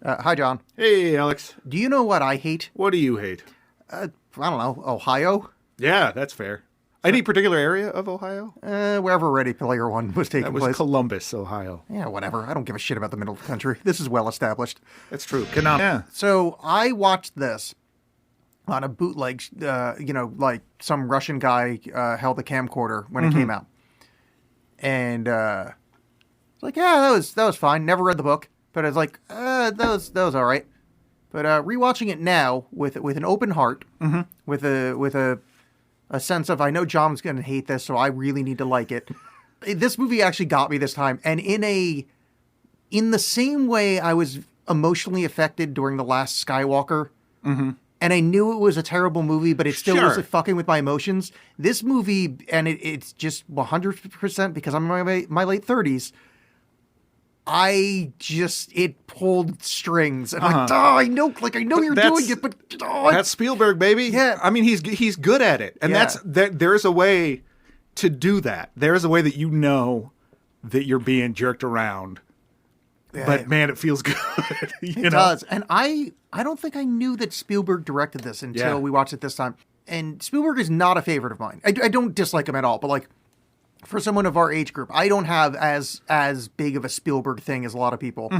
Hi, John. Hey, Alex. Do you know what I hate? What do you hate? I don't know. Ohio? Yeah, that's fair. Any particular area of Ohio? Wherever Ready Player One was taking That was place. Columbus, Ohio. Yeah, whatever. I don't give a shit about the middle of the country. This is well established. That's true. Yeah. So I watched this on a bootleg, like some Russian guy held a camcorder when it came out. And it's like, yeah, that was fine. Never read the book. But it's like, that was all right. But rewatching it now with an open heart, with a sense of, I know John's going to hate this, so I really need to like it. This movie actually got me this time, and in the same way I was emotionally affected during The Last Skywalker, and I knew it was a terrible movie, but it still was fucking with my emotions. This movie, and it's just 100% because I'm in my late 30s. It pulled strings, and I'm like, I know you're doing it, but that's Spielberg, baby. Yeah, I mean, he's good at it, and there's a way to do that. There is a way that you know that you're being jerked around, but man, it feels good. It does, and I don't think I knew that Spielberg directed this until we watched it this time. And Spielberg is not a favorite of mine. I don't dislike him at all, but like, for someone of our age group, I don't have as big of a Spielberg thing as a lot of people.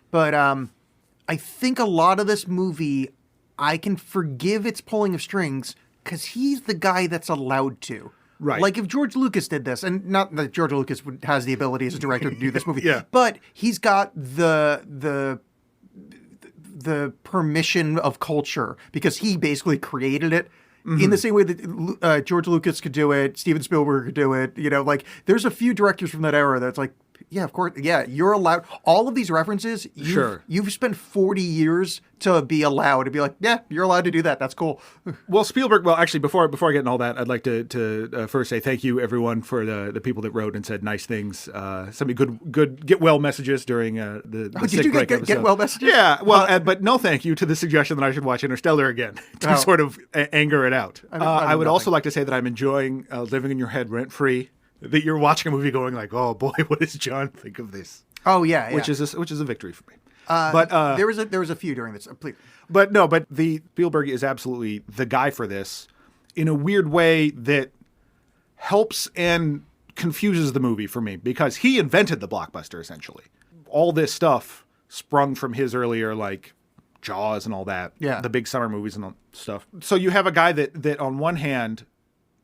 But I think a lot of this movie, I can forgive its pulling of strings because he's the guy that's allowed to. Right. Like if George Lucas did this, and not that George Lucas has the ability as a director to do this movie, but he's got the permission of culture because he basically created it. In the same way that George Lucas could do it, Steven Spielberg could do it, like there's a few directors from that era that's like, yeah, of course, yeah, you're allowed. All of these references, you've spent 40 years to be allowed to be like, yeah, you're allowed to do that. That's cool. Well, Spielberg. Well, actually, before I get into all that, I'd like to first say thank you, everyone, for the people that wrote and said nice things. Some good get well messages during the did you get well messages? Yeah. Well, but no, thank you to the suggestion that I should watch Interstellar again to sort of anger it out. I would also like to say that I'm enjoying living in your head rent free. That you're watching a movie going like, oh boy, what does John think of this? Oh yeah, which is a victory for me. But there was a few during this. Please. But the Spielberg is absolutely the guy for this in a weird way that helps and confuses the movie for me because he invented the blockbuster essentially. All this stuff sprung from his earlier like Jaws and all that. Yeah. The big summer movies and all stuff. So you have a guy that on one hand,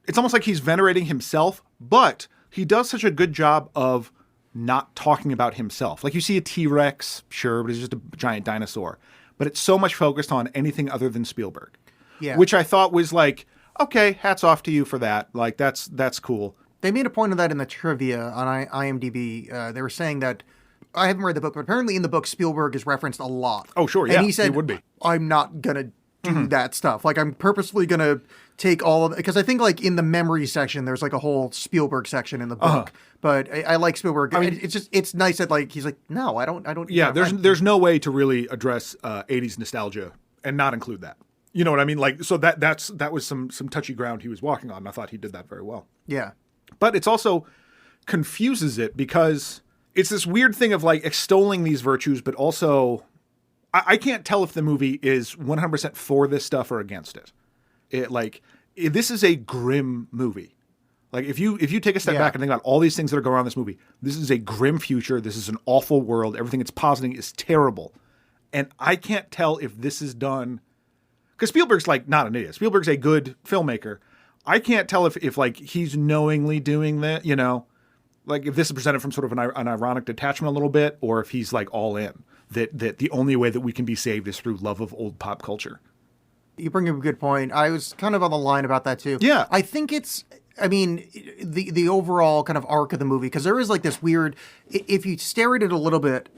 it's almost like he's venerating himself, but he does such a good job of not talking about himself. Like you see a T-Rex, sure, but it's just a giant dinosaur. But it's so much focused on anything other than Spielberg. Yeah. Which I thought was like, okay, hats off to you for that. Like that's cool. They made a point of that in the trivia on IMDb. They were saying that, I haven't read the book, but apparently in the book Spielberg is referenced a lot. Oh, sure, yeah. And he said, he would be. I'm not going to do that stuff. Like I'm purposely going to take all of it because I think like in the memory section there's like a whole Spielberg section in the book. But I like Spielberg. I mean, it's nice that like he's like, no, I don't. Yeah, there's no way to really address 80s nostalgia and not include that. You know what I mean? Like so that was some touchy ground he was walking on. And I thought he did that very well. Yeah. But it's also confuses it because it's this weird thing of like extolling these virtues, but also I can't tell if the movie is 100% for this stuff or against it. This is a grim movie. Like if you take a step back and think about all these things that are going on in this movie, this is a grim future. This is an awful world. Everything it's positing is terrible. And I can't tell if this is done because Spielberg's like not an idiot. Spielberg's a good filmmaker. I can't tell if like he's knowingly doing that, like if this is presented from sort of an ironic detachment a little bit, or if he's like all in. That the only way that we can be saved is through love of old pop culture. You bring up a good point. I was kind of on the line about that too. Yeah. I think the overall kind of arc of the movie, because there is like this weird, if you stare at it a little bit,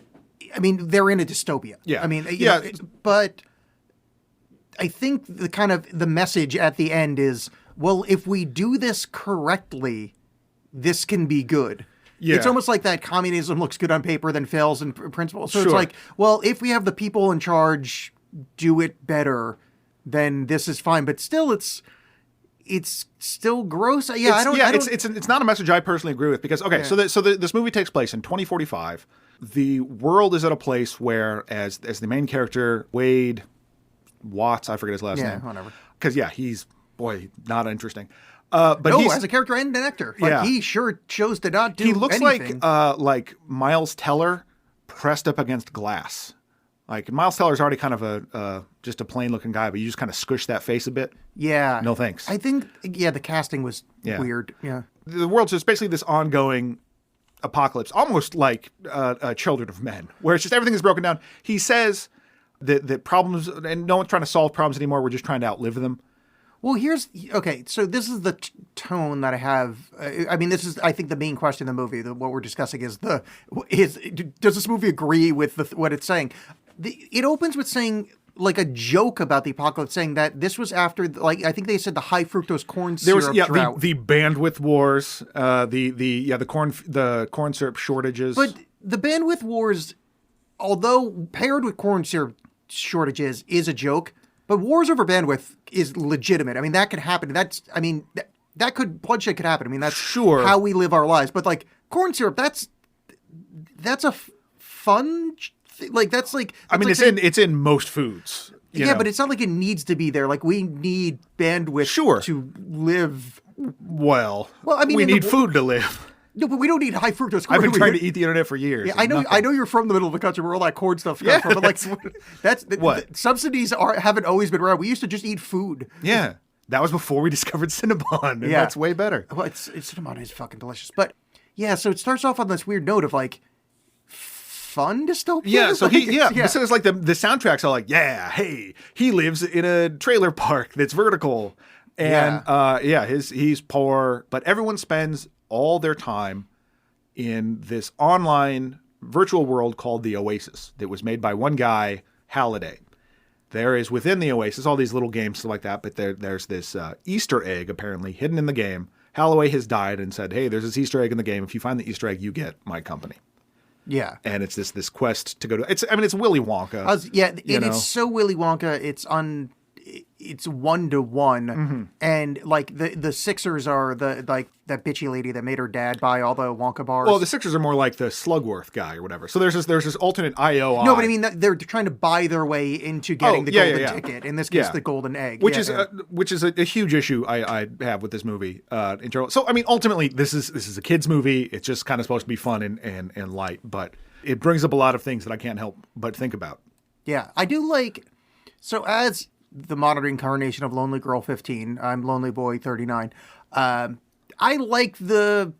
I mean, they're in a dystopia. Yeah. I mean, you know, but I think the message at the end is, well, if we do this correctly, this can be good. Yeah. It's almost like that communism looks good on paper, then fails in principle. So It's like, well, if we have the people in charge do it better, then this is fine. But still, it's still gross. Yeah, it's not a message I personally agree with because so this movie takes place in 2045. The world is at a place where, as the main character, Wade Watts, I forget his last name. Whatever. Because, he's, not interesting. But no, he's, as a character and an actor. He sure chose to not do he looks anything. like Miles Teller pressed up against glass. Like, Miles Teller's already kind of just a plain-looking guy, but you just kind of squish that face a bit. Yeah. No thanks. I think, the casting was weird. Yeah. The world's just basically this ongoing apocalypse, almost like Children of Men, where it's just everything is broken down. He says that problems, and no one's trying to solve problems anymore, we're just trying to outlive them. Well, so this is the tone that I have. This is, I think, the main question in the movie. What we're discussing is does this movie agree with what it's saying? It opens with saying, like, a joke about the apocalypse, saying that this was after, like, I think they said the high fructose corn syrup drought. The bandwidth wars, the corn syrup shortages. But the bandwidth wars, although paired with corn syrup shortages, is a joke. But wars over bandwidth is legitimate. I mean, that could happen. Bloodshed could happen. I mean, that's sure how we live our lives. But, like, corn syrup, that's a fun thing. Like, that's like... it's in most foods. You know? But it's not like it needs to be there. Like, we need bandwidth to live. Well, we need food to live. No, but we don't need high fructose corn. I've been trying to eat the internet for years. Yeah, I know you're from the middle of the country where all that corn stuff comes from. But like, what? Subsidies haven't always been around. We used to just eat food. Yeah, that was before we discovered Cinnabon, and that's way better. Well, Cinnabon is fucking delicious. But yeah, so it starts off on this weird note of like fun dystopia. Yeah, so so it's like the soundtracks are like, hey, he lives in a trailer park that's vertical, and he's poor, but everyone spends all their time in this online virtual world called the Oasis that was made by one guy, Halliday. There is within the Oasis all these little games, stuff like that, but there's this Easter egg apparently hidden in the game. Halliday has died and said, hey, there's this Easter egg in the game. If you find the Easter egg, you get my company. Yeah. And it's this quest to go to... It's Willy Wonka. It's so Willy Wonka, it's 1-to-1, and like the Sixers are that bitchy lady that made her dad buy all the Wonka bars. Well, the Sixers are more like the Slugworth guy or whatever. So there's this alternate IOI. No, but I mean they're trying to buy their way into getting the golden ticket. In this case, the golden egg, which is a huge issue I have with this movie in general. So I mean, ultimately, this is a kids movie. It's just kind of supposed to be fun and light, but it brings up a lot of things that I can't help but think about. Yeah, I do like. So as the modern incarnation of Lonely Girl 15. I'm Lonely Boy 39. I like the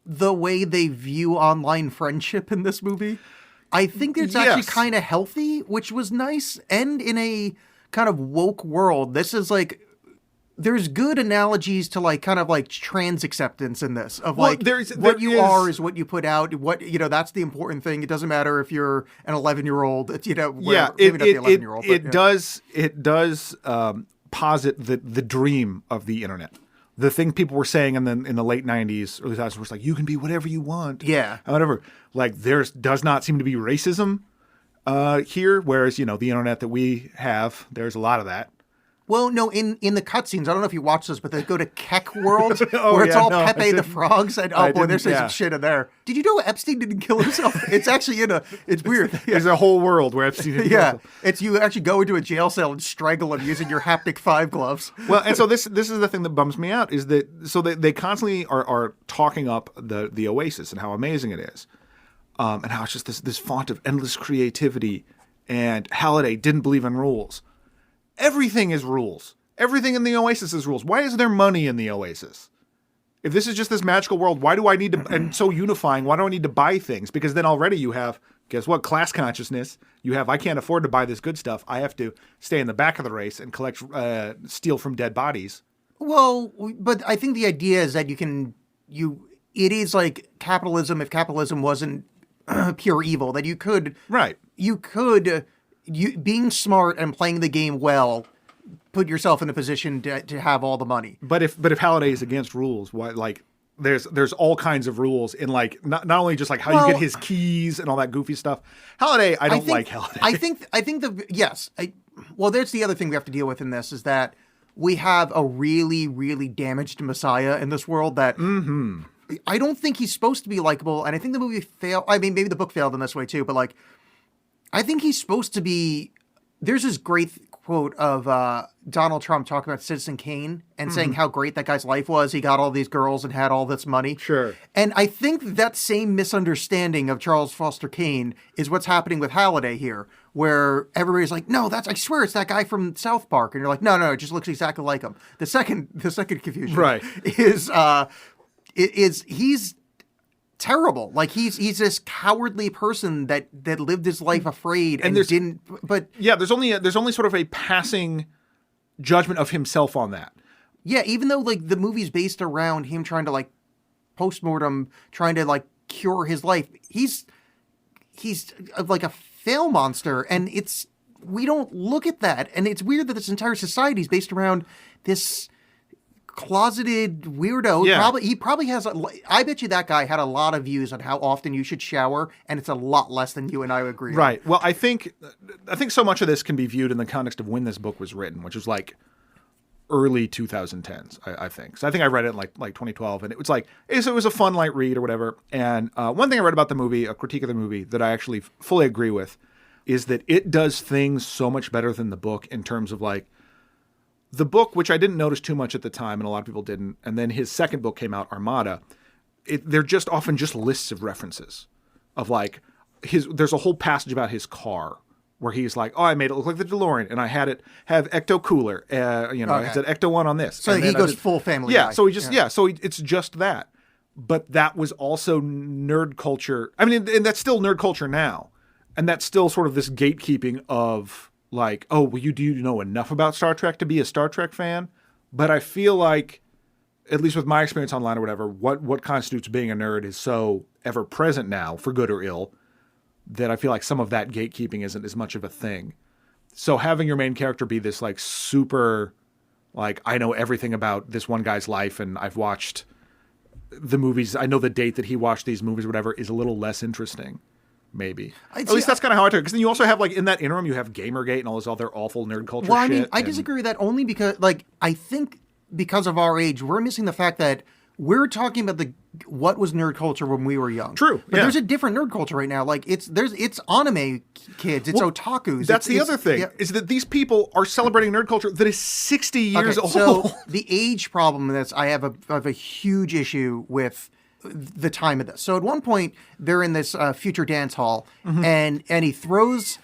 way they view online friendship in this movie. I think it's actually kind of healthy, which was nice. And in a kind of woke world, this is like, there's good analogies to like kind of like trans acceptance in this of what you are is what you put out. What, that's the important thing. It doesn't matter if you're an 11-year-old, maybe not the 11-year-old. It does posit the dream of the internet. The thing people were saying in the late 90s, early 2000s was like, you can be whatever you want. Yeah. Whatever. Like does not seem to be racism here. Whereas, the internet that we have, there's a lot of that. Well, no, in the cutscenes, I don't know if you watch this, but they go to Keck World, where it's all Pepe the Frogs, and there's some shit in there. Did you know Epstein didn't kill himself? It's actually it's weird. There's a whole world where Epstein didn't kill himself. It's you actually go into a jail cell and strangle him using your haptic 5 gloves. Well, and so this is the thing that bums me out, is that, so they constantly are talking up the Oasis and how amazing it is, and how it's just this font of endless creativity, and Halliday didn't believe in rules. Everything is rules. Everything in the Oasis is rules. Why is there money in the Oasis? If this is just this magical world, why do I need to, and so unifying, why do I need to buy things? Because then already you have, guess what, class consciousness. You have, I can't afford to buy this good stuff. I have to stay in the back of the race and collect, steal from dead bodies. Well, but I think the idea is that it is like capitalism, if capitalism wasn't pure evil, that you could, being smart and playing the game well, put yourself in a position to have all the money. But if Halliday is against rules, why, like, there's all kinds of rules in, like, not only just like how you get his keys and all that goofy stuff. Halliday, I don't like Halliday. I think there's the other thing we have to deal with in this, is that we have a really, really damaged Messiah in this world that I don't think he's supposed to be likable, and I think the movie failed. I mean, maybe the book failed in this way too, but like, I think he's supposed to be. There's this great quote of Donald Trump talking about Citizen Kane and saying how great that guy's life was. He got all these girls and had all this money. Sure. And I think that same misunderstanding of Charles Foster Kane is what's happening with Halliday here, where everybody's like, no, I swear it's that guy from South Park. And you're like, no, it just looks exactly like him. The second confusion Right. is he's terrible. Like he's this cowardly person that lived his life afraid and didn't. But yeah, there's only sort of a passing judgment of himself on that. Yeah, even though like the movie's based around him trying to like postmortem, trying to like cure his life, he's like a fail monster, and we don't look at that, and it's weird that this entire society is based around this closeted weirdo. Yeah. He probably has. I bet you that guy had a lot of views on how often you should shower, and it's a lot less than you and I agree on. Right. Well, I think so much of this can be viewed in the context of when this book was written, which was like early 2010s. I think. So I think I read it in like 2012, and it was like it was a fun light read or whatever. And one thing I read about the movie, a critique of the movie that I actually fully agree with, is that it does things so much better than the book in terms of like. The book, which I didn't notice too much at the time, and a lot of people didn't, and then his second book came out, Armada. They're just often just lists of references of like there's a whole passage about his car where he's like, oh, I made it look like the DeLorean, and I had it have Ecto Cooler, I said Ecto One on this. So and he goes full Family Yeah, Guy. so it's just that. But that was also nerd culture. I mean, and that's still nerd culture now, and that's still sort of this gatekeeping of. Like, oh, well, do you know enough about Star Trek to be a Star Trek fan? But I feel like, at least with my experience online or whatever, what constitutes being a nerd is so ever present now, for good or ill, that I feel like some of that gatekeeping isn't as much of a thing. So having your main character be this like super, like, I know everything about this one guy's life and I've watched the movies, I know the date that he watched these movies or whatever, is a little less interesting. Maybe. At least that's kind of how I took it. Because then you also have, like, in that interim, you have Gamergate and all this other awful nerd culture shit. Well, I mean, I disagree with that only because, like, I think because of our age, we're missing the fact that we're talking about what was nerd culture when we were young. True. But there's a different nerd culture right now. Like, it's anime kids, it's otakus. That's the other thing, is that these people are celebrating nerd culture that is 60 years old. So the age problem in this, I have a huge issue with the time of this. So at one point they're in this future dance hall, and he throws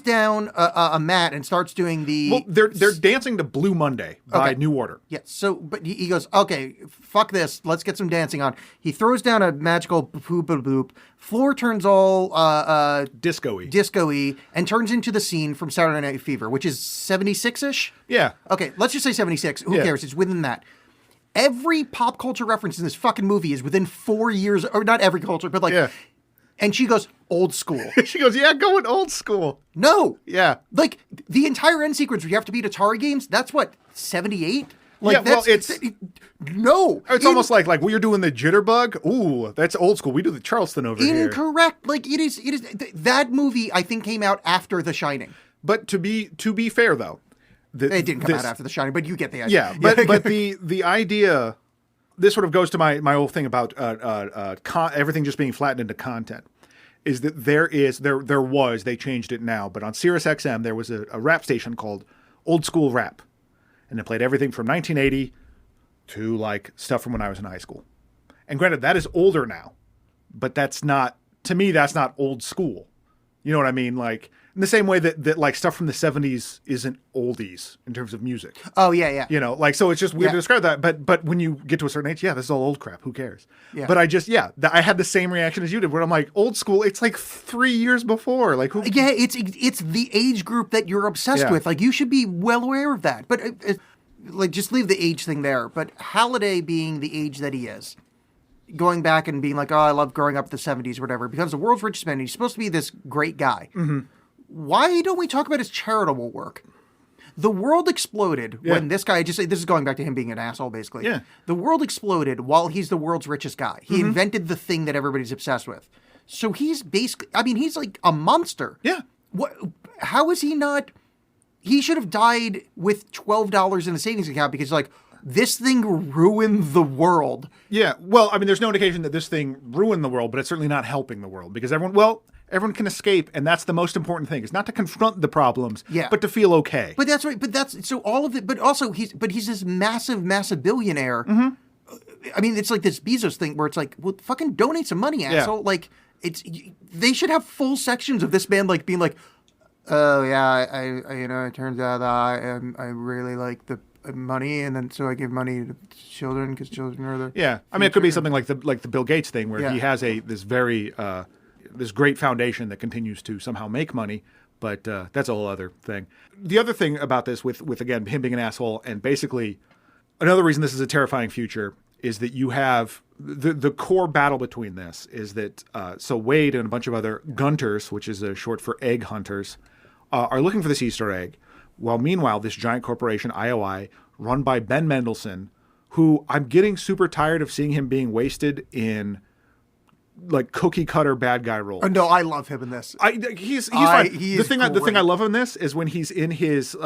down a mat and starts doing the. Well, they're dancing to Blue Monday by New Order. Yes. So, but he goes, okay, fuck this. Let's get some dancing on. He throws down a magical boop boop boop. Floor turns all disco-y and turns into the scene from Saturday Night Fever, which is 76-ish. Yeah. Okay, let's just say 76. Who cares? It's within that. Every pop culture reference in this fucking movie is within 4 years, or not every culture, but like, and she goes, old school. She goes, yeah, going old school. No. Yeah. Like, the entire end sequence where you have to beat Atari games, that's what, 78? Like, yeah, well, no. It's almost like well, you're doing the jitterbug. Ooh, that's old school. We do the Charleston over here. Incorrect. Like, it is, that movie, I think, came out after The Shining. But to be fair, though, it didn't come out after The Shining, but you get the idea. Yeah, but the idea, this sort of goes to my whole thing about everything just being flattened into content, is that they changed it now, but on Sirius XM there was a rap station called Old School Rap, and it played everything from 1980 to like stuff from when I was in high school. And granted, that is older now, but that's not old school. You know what I mean? Like, in the same way that like stuff from the 70s isn't oldies in terms of music. Oh, yeah. You know, like, so it's just weird to describe that. But when you get to a certain age, this is all old crap. Who cares? Yeah. But I had the same reaction as you did, where I'm like, old school, it's like 3 years before. Like, who? Yeah, it's the age group that you're obsessed with. Like, you should be well aware of that. But, like, just leave the age thing there. But Halliday being the age that he is, going back and being like, oh, I love growing up in the 70s or whatever, becomes the world's richest man. He's supposed to be this great guy. Mm-hmm. Why don't we talk about his charitable work? The world exploded when this guy this is going back to him being an asshole, basically. Yeah. The world exploded while he's the world's richest guy. He invented the thing that everybody's obsessed with. So he's basically, he's like a monster. Yeah. How is he not? He should have died with $12 in the savings account because like, this thing ruined the world. Yeah. Well, I mean, there's no indication that this thing ruined the world, but it's certainly not helping the world because everyone can escape, and that's the most important thing. It's not to confront the problems, but to feel okay. But that's right. But that's so all of it. But also he's this massive billionaire. Mm-hmm. I mean, it's like this Bezos thing where it's like, well, fucking donate some money, asshole. Like they should have full sections of this man like being like, oh yeah, I it turns out that I really like the money, and then so I give money to children because children are the I mean, it could be something like the Bill Gates thing where he has this great foundation that continues to somehow make money, but that's a whole other thing. The other thing about this with again him being an asshole, and basically another reason this is a terrifying future is that you have the core battle between this is that so Wade and a bunch of other Gunters, which is short for egg hunters, are looking for this Easter egg. While meanwhile, this giant corporation, IOI, run by Ben Mendelsohn, who I'm getting super tired of seeing him being wasted in like cookie cutter bad guy roles. Oh, no, I love him in this. He's fine. He The is thing I great. love in this is when he's in his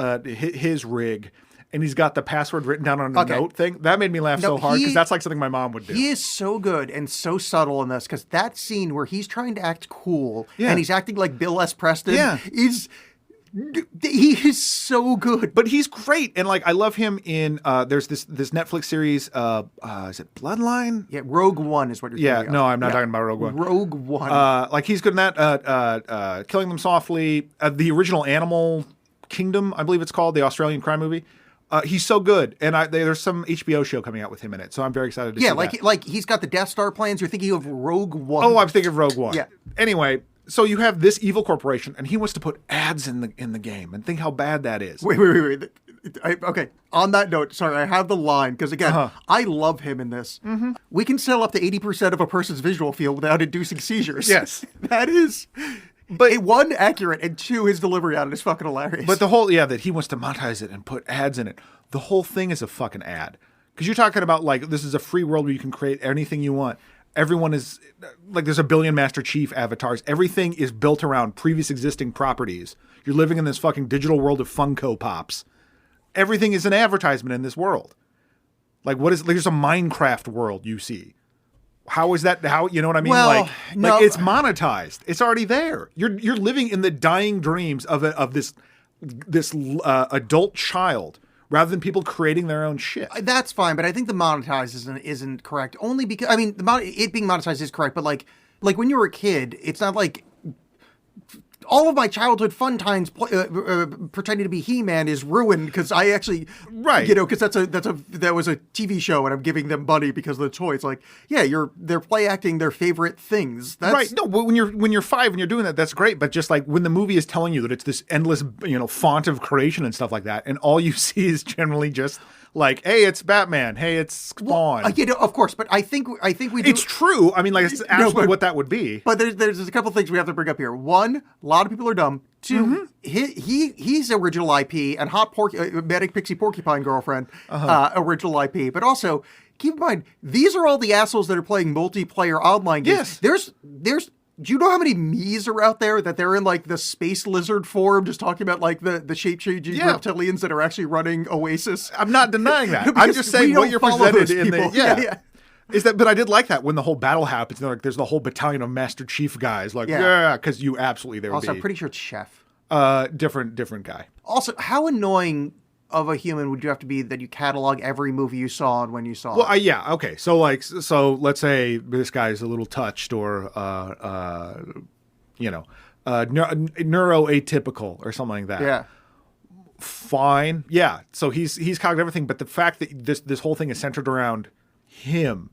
rig and he's got the password written down on a note thing. That made me laugh so hard because that's like something my mom would do. He is so good and so subtle in this because that scene where he's trying to act cool and he's acting like Bill S. Preston is... He is so good. But he's great. And like I love him in there's this Netflix series is it Bloodline? Yeah, Rogue One is what you're thinking of. No, I'm not talking about Rogue One. Rogue One. Like he's good in that Killing Them Softly, the original Animal Kingdom, I believe it's called, the Australian crime movie. He's so good, and there's some HBO show coming out with him in it, so I'm very excited to see that. Like he's got the Death Star plans. You're thinking of Rogue One. Oh, I'm thinking of Rogue One. Yeah. Anyway, so you have this evil corporation, and he wants to put ads in the game, and think how bad that is. Wait. Okay. On that note, sorry, I have the line because again, I love him in this. Mm-hmm. We can sell up to 80% of a person's visual field without inducing seizures. Yes, that is. But one, accurate, and two, his delivery on it is fucking hilarious. But the whole, that he wants to monetize it and put ads in it. The whole thing is a fucking ad. Because you're talking about, like, this is a free world where you can create anything you want. Everyone is, like, there's a billion Master Chief avatars. Everything is built around previous existing properties. You're living in this fucking digital world of Funko Pops. Everything is an advertisement in this world. Like, there's a Minecraft world you see. How is that? How, you know what I mean? Well, like it's monetized. It's already there. You're living in the dying dreams of this adult child rather than people creating their own shit. That's fine, but I think the monetized isn't correct. Only because it being monetized is correct, but like when you were a kid, it's not like all of my childhood fun times pretending to be He-Man is ruined because I actually, because that was a TV show and I'm giving them money because of the toys. Like, they're play acting their favorite things. That's, right. No, when you're 5 and you're doing that, that's great. But just like when the movie is telling you that it's this endless, font of creation and stuff like that, and all you see is generally just like, hey, it's Batman. Hey, it's Spawn. Of course, but I think we do. It's true. I mean, like, it's absolutely what that would be. But there's a couple things we have to bring up here. One, a lot of people are dumb. Two, he's original IP and Hot Manic Pixie Porcupine Girlfriend original IP. But also, keep in mind, these are all the assholes that are playing multiplayer online games. Yes. There's do you know how many me's are out there that they're in like the Space Lizard forum just talking about like the shape-changing reptilians that are actually running Oasis? I'm not denying that. I'm just saying what you're presented in the is that. But I did like that when the whole battle happens. Like there's the whole battalion of Master Chief guys. Like because you absolutely there. Also, I'm pretty sure it's Chef. Different guy. Also, how annoying of a human would you have to be that you catalog every movie you saw and when you saw it? Well, okay. So let's say this guy's a little touched or neuroatypical or something like that. Yeah. Fine. Yeah. So he's cogged everything, but the fact that this whole thing is centered around him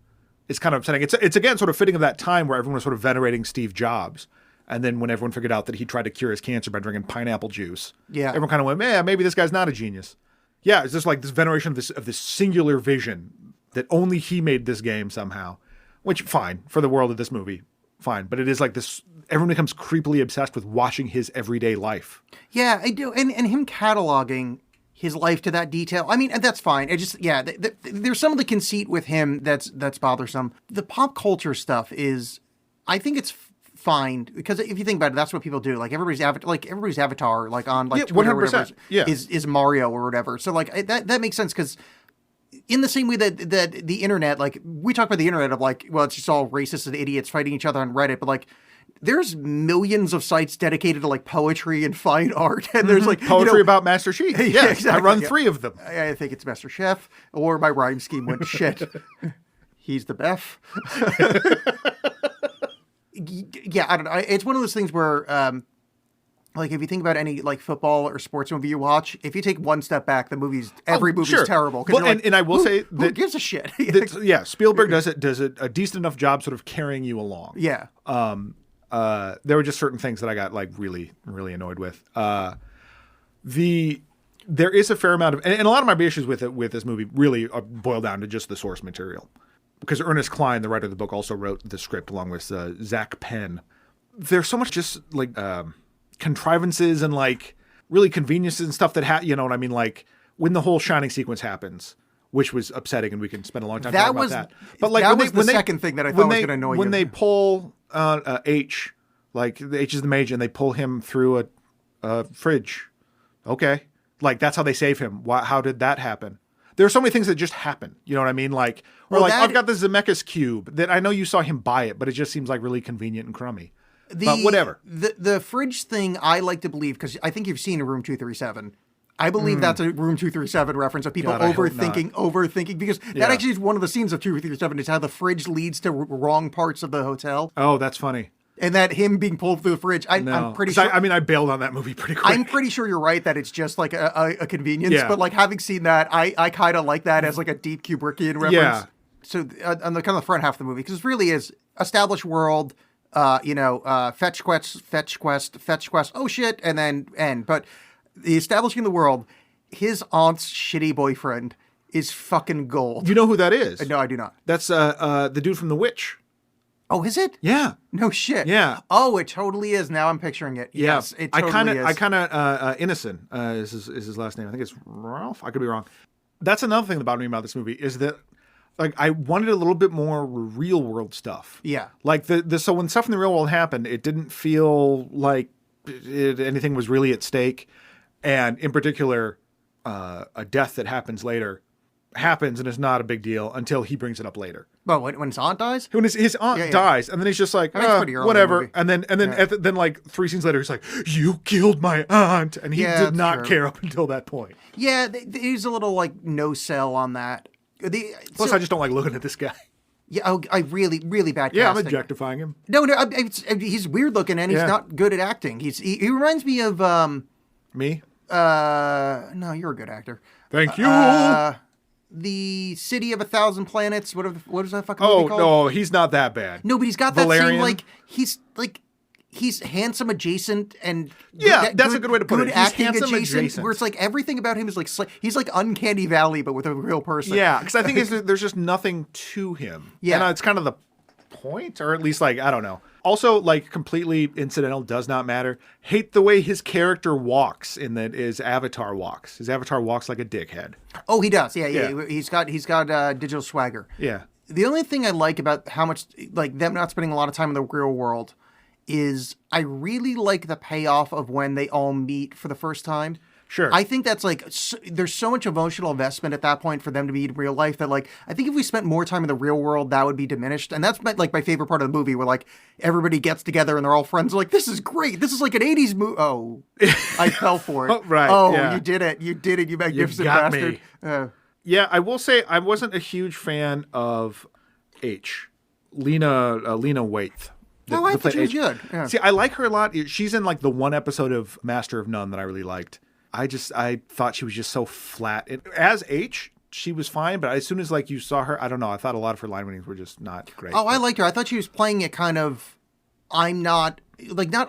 is kind of upsetting. It's again sort of fitting of that time where everyone was sort of venerating Steve Jobs. And then when everyone figured out that he tried to cure his cancer by drinking pineapple juice, everyone kind of went, man, maybe this guy's not a genius. Yeah, it's just like this veneration of this singular vision that only he made this game somehow, which fine for the world of this movie, fine. But it is like this, everyone becomes creepily obsessed with watching his everyday life. Yeah, I do. And him cataloging his life to that detail. I mean, and that's fine. It just, there's some of the conceit with him that's bothersome. The pop culture stuff is, I think it's fine because if you think about it, that's what people do. Like everybody's avatar, like on like Twitter or whatever, is Mario or whatever. So like that makes sense because in the same way that the internet, like we talk about the internet of like, well, it's just all racists and idiots fighting each other on Reddit, but like there's millions of sites dedicated to like poetry and fine art, and there's like Poetry about Master Chief. Yes, exactly, I run 3 of them. I think it's Master Chef, or my rhyme scheme went to shit. He's the Beth. Yeah, I don't know. It's one of those things where, like, if you think about any like football or sports movie you watch, if you take one step back, every movie's sure. terrible. Well, and I will say who that gives a shit? yeah, Spielberg does a decent enough job sort of carrying you along. Yeah. There were just certain things that I got like really, really annoyed with. There is a fair amount of, and a lot of my issues with this movie really boil down to just the source material. Because Ernest Cline, the writer of the book, also wrote the script along with Zach Penn. There's so much just like contrivances and like really conveniences and stuff that you know what I mean? Like when the whole Shining sequence happens, which was upsetting, and we can spend a long time talking about that. But like that was the second thing that I thought was going to annoy you. When they pull H, like the H is the mage, and they pull him through a fridge. Okay, like that's how they save him. How did that happen? There are so many things that just happen. You know what I mean? Like, or like, I've got the Zemeckis cube that I know you saw him buy it, but it just seems like really convenient and crummy. But whatever. The fridge thing, I like to believe, because I think you've seen Room 237. I believe that's a Room 237 reference of people overthinking, because that actually is one of the scenes of 237 is how the fridge leads to wrong parts of the hotel. Oh, that's funny. And that him being pulled through the fridge, I'm pretty sure. I bailed on that movie pretty quick. I'm pretty sure you're right that it's just like a convenience. Yeah. But like having seen that, I kind of like that as like a deep Kubrickian reference. Yeah. So on the kind of the front half of the movie, because it really is established world, fetch quest. Oh shit, and then end. But the establishing the world, his aunt's shitty boyfriend is fucking gold. You know who that is? No, I do not. That's the dude from The Witch. Oh, is it? Yeah. No shit. Yeah. Oh, it totally is. Now I'm picturing it. Yeah. Yes, it totally is. I kind of Innocent is his last name. I think it's Ralph. I could be wrong. That's another thing that bothered me about this movie is that like I wanted a little bit more real world stuff. Yeah. Like so when stuff in the real world happened, it didn't feel like anything was really at stake, and in particular, a death that happens later happens and is not a big deal until he brings it up later. But when his aunt dies? When his aunt dies, and then he's just like, whatever. And then then like 3 scenes later, he's like, you killed my aunt. And he did not care up until that point. Yeah, he's a little like no sell on that. Plus, I just don't like looking at this guy. Yeah, I really, really bad casting. Yeah, I'm objectifying him. No, he's weird looking and he's not good at acting. He reminds me of... Me? No, you're a good actor. Thank you. The City of 1,000 Planets. What is that fucking movie called? Oh, no, he's not that bad. No, but he's got Valerian. that same he's handsome adjacent and that's a good way to put it. He's handsome adjacent. Where it's like everything about him is like he's like Uncanny Valley, but with a real person. Yeah, because I think there's just nothing to him. Yeah, and it's kind of the point, or at least like I don't know. Also, like completely incidental, does not matter. Hate the way his character walks in that his avatar walks. His avatar walks like a dickhead. Oh, he does. Yeah. He's got digital swagger. Yeah. The only thing I like about how much like them not spending a lot of time in the real world is I really like the payoff of when they all meet for the first time. Sure. I think that's like, there's so much emotional investment at that point for them to be in real life that like, I think if we spent more time in the real world, that would be diminished. And that's like my favorite part of the movie where like everybody gets together and they're all friends. Like, this is great. This is like an 80s movie. Oh, I fell for it. Oh, right. Oh, yeah. You did it. You magnificent bastard. Yeah, I will say I wasn't a huge fan of H. Lena Waithe. I thought she was good. Yeah. See, I like her a lot. She's in like the one episode of Master of None that I really liked. I thought she was just so flat. As H, she was fine, but as soon as like you saw her, I don't know. I thought a lot of her line readings were just not great. Oh, I liked her. I thought she was playing it kind of. I'm not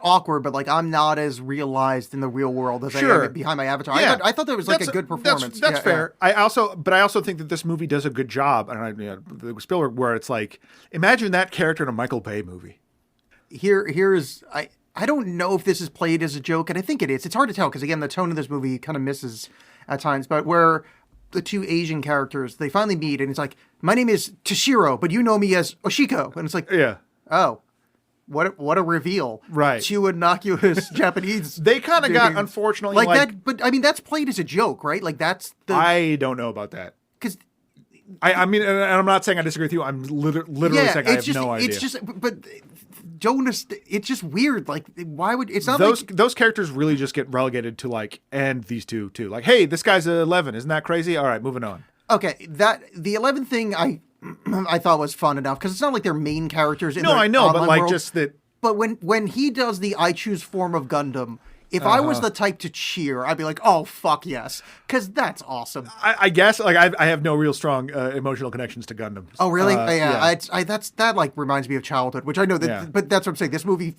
awkward, but like I'm not as realized in the real world as I am behind my avatar. Yeah. I thought that was like a good performance. That's fair. Yeah. I also think that this movie does a good job. And Spielberg, where it's like, imagine that character in a Michael Bay movie. Here's I don't know if this is played as a joke, and I think it is. It's hard to tell because, again, the tone of this movie kind of misses at times. But where the two Asian characters, they finally meet, and it's like, my name is Toshiro, but you know me as Oshiko. And it's like, oh, what a reveal. Right. Two innocuous Japanese. They kind of got, unfortunately, like that. But, I mean, that's played as a joke, right? Like, that's the... I don't know about that. Because I mean, and I'm not saying I disagree with you. I'm literally saying I have no idea. It's just, but it's just weird. Like, why would it's not those characters really just get relegated to like, and these two too. Like, hey, this guy's 11. Isn't that crazy? All right, moving on. Okay, the 11 thing I thought was fun enough because it's not like they're main characters. No, I know, but like world. Just that. But when he does the I choose form of Gundam. If I was the type to cheer, I'd be like, "Oh fuck yes," because that's awesome. I guess like I have no real strong emotional connections to Gundam. Oh really? That like reminds me of childhood, which I know that. But that's what I'm saying. This movie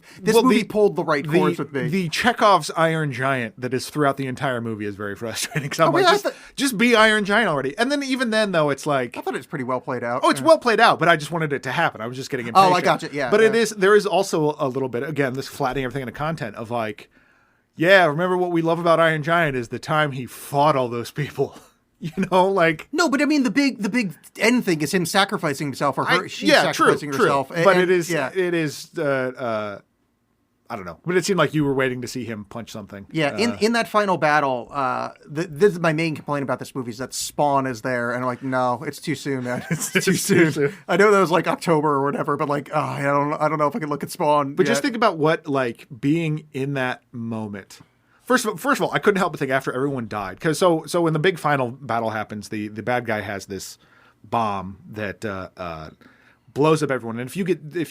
pulled the right chords with me. The Chekhov's Iron Giant that is throughout the entire movie is very frustrating. Because I'm like, just be Iron Giant already. And then even then though, it's like I thought it was pretty well played out. Oh, it's well played out, but I just wanted it to happen. I was just getting impatient. Oh, I gotcha. Yeah. But there is also a little bit again this flattening everything into content of like. Yeah, remember what we love about Iron Giant is the time he fought all those people. You know, like no, but I mean the big end thing is him sacrificing himself or her. She's sacrificing herself. But it is. I don't know, but it seemed like you were waiting to see him punch something. Yeah, in that final battle, this is my main complaint about this movie is that Spawn is there, and I'm like, no, it's too soon, man. It's too soon. I know that was like October or whatever, but like, I don't know if I can look at Spawn. But just think about what like being in that moment. First of all, I couldn't help but think after everyone died, because so when the big final battle happens, the bad guy has this bomb that blows up everyone, and if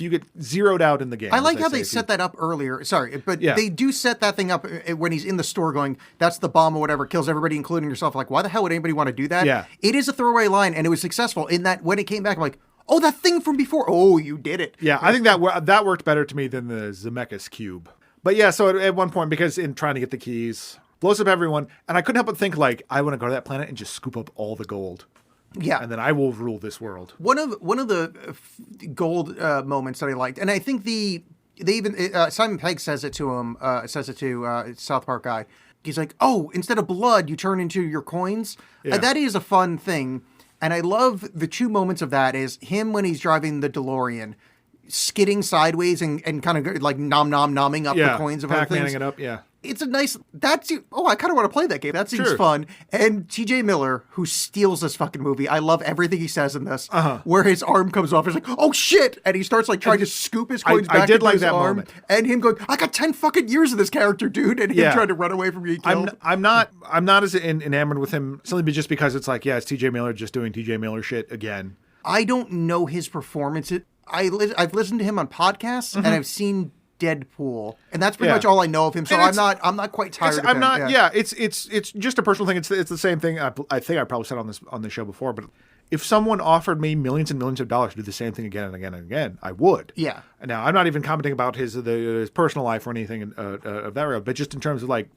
you get zeroed out in the game, I like how they set that up earlier. Sorry, but they do set that thing up when he's in the store going, "That's the bomb" or whatever, kills everybody, including yourself. Like, why the hell would anybody want to do that? Yeah, it is a throwaway line, and it was successful in that when it came back, I'm like, oh, that thing from before. Oh, you did it. Yeah, I think that worked better to me than the Zemeckis cube. But yeah, so at one point, because in trying to get the keys, blows up everyone, and I couldn't help but think like, I want to go to that planet and just scoop up all the gold. Yeah, and then I will rule this world. One of the gold moments that I liked, and I think they even Simon Pegg says it to him. Says it to South Park guy. He's like, "Oh, instead of blood, you turn into your coins." Yeah. That is a fun thing, and I love the two moments of that. Is him when he's driving the DeLorean, skidding sideways and kind of like nomming up the coins of other things. Pac-Manning it up, yeah. It's a nice. I kind of want to play that game. That seems fun. And T.J. Miller, who steals this fucking movie, I love everything he says in this. Where his arm comes off, he's like, "Oh shit!" and he starts like trying to scoop his coins back into his arm. Moment. And him going, "I got 10 fucking years of this character, dude," and him trying to run away from being killed. I'm not as enamored with him simply just because it's like, yeah, it's T.J. Miller just doing T.J. Miller shit again. I don't know his performance. I've listened to him on podcasts and I've seen Deadpool, and that's pretty much all I know of him. So I'm not quite tired of him. It's just a personal thing. It's the same thing. I think I probably said on the show before, but if someone offered me millions and millions of dollars to do the same thing again and again and again, I would. Yeah. Now I'm not even commenting about his personal life or anything of that regard, but just in terms of like,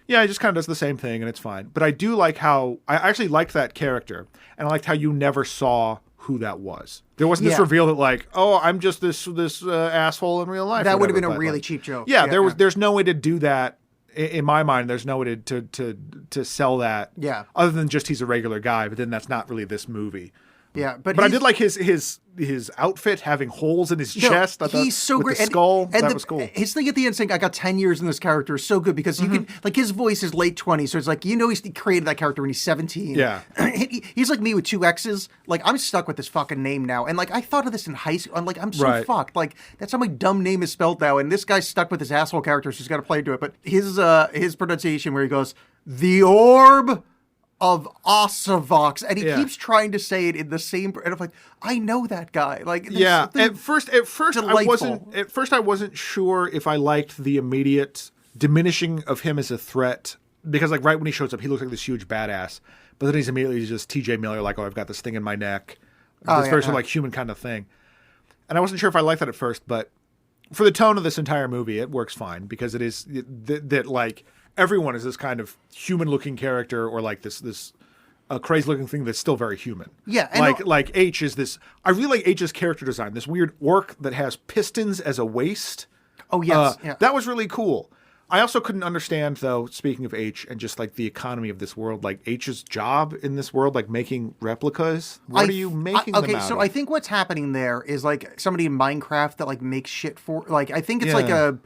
yeah, he just kind of does the same thing and it's fine. But I do like how I actually liked that character, and I liked how you never saw who that was. There wasn't this reveal that like, oh, I'm just this asshole in real life. That would have been a really cheap joke. Yeah, there's no way to do that in my mind. There's no way to sell that. Yeah. Other than just he's a regular guy, but then that's not really this movie. Yeah, but I did like his outfit having holes in his chest. He's so great. The skull, and that was cool. His thing at the end saying, "I got 10 years in this character," is so good because you can like his voice is late 20s, so it's like he created that character when he's 17. Yeah, he's like me with 2 X's. Like I'm stuck with this fucking name now, and like I thought of this in high school. I'm like I'm so fucked. Like that's how my dumb name is spelled now, and this guy's stuck with his asshole character, so he's got to play to it. But his pronunciation where he goes, "The orb of Osavox," and he keeps trying to say it in the same. And I'm like, I know that guy. Like, at first, I wasn't sure if I liked the immediate diminishing of him as a threat, because like right when he shows up, he looks like this huge badass, but then he's immediately just T.J. Miller, like, oh, I've got this thing in my neck, this very sort of like human kind of thing, and I wasn't sure if I liked that at first, but for the tone of this entire movie, it works fine because it is that like. Everyone is this kind of human-looking character, or like this crazy-looking thing that's still very human. Yeah, and like H is this. I really like H's character design. This weird orc that has pistons as a waist. Oh yes, that was really cool. I also couldn't understand, though. Speaking of H and just like the economy of this world, like H's job in this world, like making replicas. What are you making? Okay, them out so of? I think what's happening there is like somebody in Minecraft that like makes shit for. Like I think it's like a.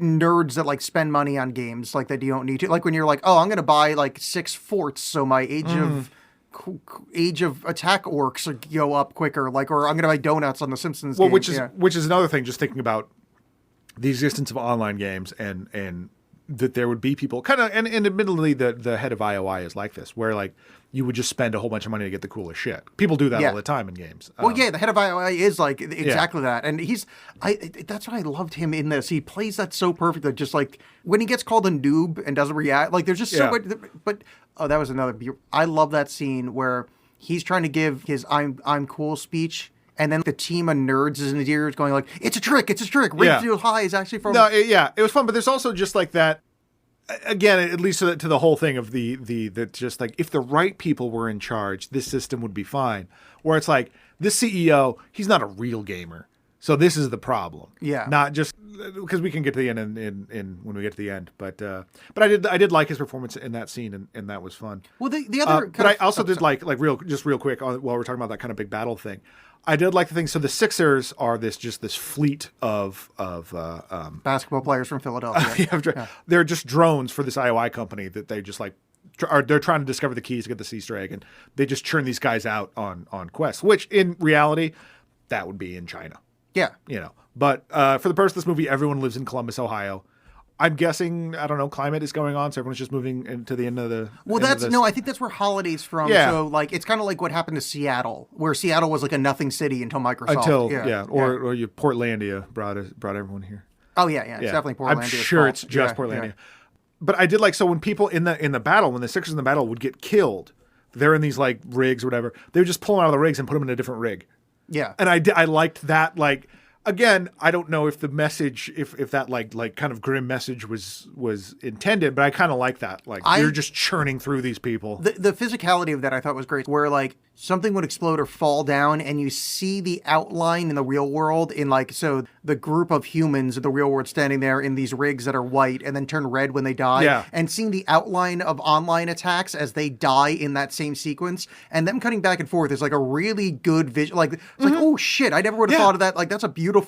Nerds that like spend money on games like that you don't need to, like when you're like, oh, I'm gonna buy like 6 forts so my age of age of attack orcs go up quicker, like, or I'm going to buy donuts on the Simpsons. Well, game. which is another thing. Just thinking about the existence of online games and that there would be people kind of, and admittedly the head of IOI is like this, where like you would just spend a whole bunch of money to get the coolest shit. People do that all the time in games. Well, the head of IOI is like exactly that, and that's what I loved him in this. He plays that so perfectly. Just like when he gets called a noob and doesn't react, like there's just so much. But that was another. I love that scene where he's trying to give his "I'm cool" speech. And then the team of nerds is in his ears going like, it's a trick. Ridgefield High is actually from... No, it was fun. But there's also just like that, again, it leads to the whole thing of the just like, if the right people were in charge, this system would be fine. Where it's like, this CEO, he's not a real gamer. So this is the problem. Yeah. Not just, because we can get to the end in when we get to the end. But I did like his performance in that scene, and that was fun. Well, the other... but I also did like real quick, while we're talking about that kind of big battle thing, I did like the thing. So the Sixers are this fleet of basketball players from Philadelphia. They're just drones for this IOI company that they just like they're trying to discover the keys to get the Easter egg, and they just churn these guys out on quests. Which in reality, that would be in China. Yeah, But for the purpose of this movie, everyone lives in Columbus, Ohio. I'm guessing, I don't know, climate is going on, so everyone's just moving into the end of the... Well, I think that's where Holiday's from. Yeah. So, like, it's kind of like what happened to Seattle, where Seattle was like a nothing city until Microsoft. Or Portlandia brought everyone here. Oh, yeah. It's definitely Portlandia. I'm sure it's just Portlandia. Yeah. But I did like, so when people in the battle, when the Sixers in the battle would get killed, they're in these, like, rigs or whatever, they would just pull them out of the rigs and put them in a different rig. Yeah. And I liked that, like... Again, I don't know if the message, if that like kind of grim message was intended, but I kind of like that. Like you're just churning through these people. The physicality of that I thought was great. Where like something would explode or fall down, and you see the outline in the real world in like the group of humans in the real world standing there in these rigs that are white and then turn red when they die, and seeing the outline of online attacks as they die in that same sequence, and them cutting back and forth is like a really good visual. Like it's like, oh shit, I never would have thought of that. Like that's a beautiful.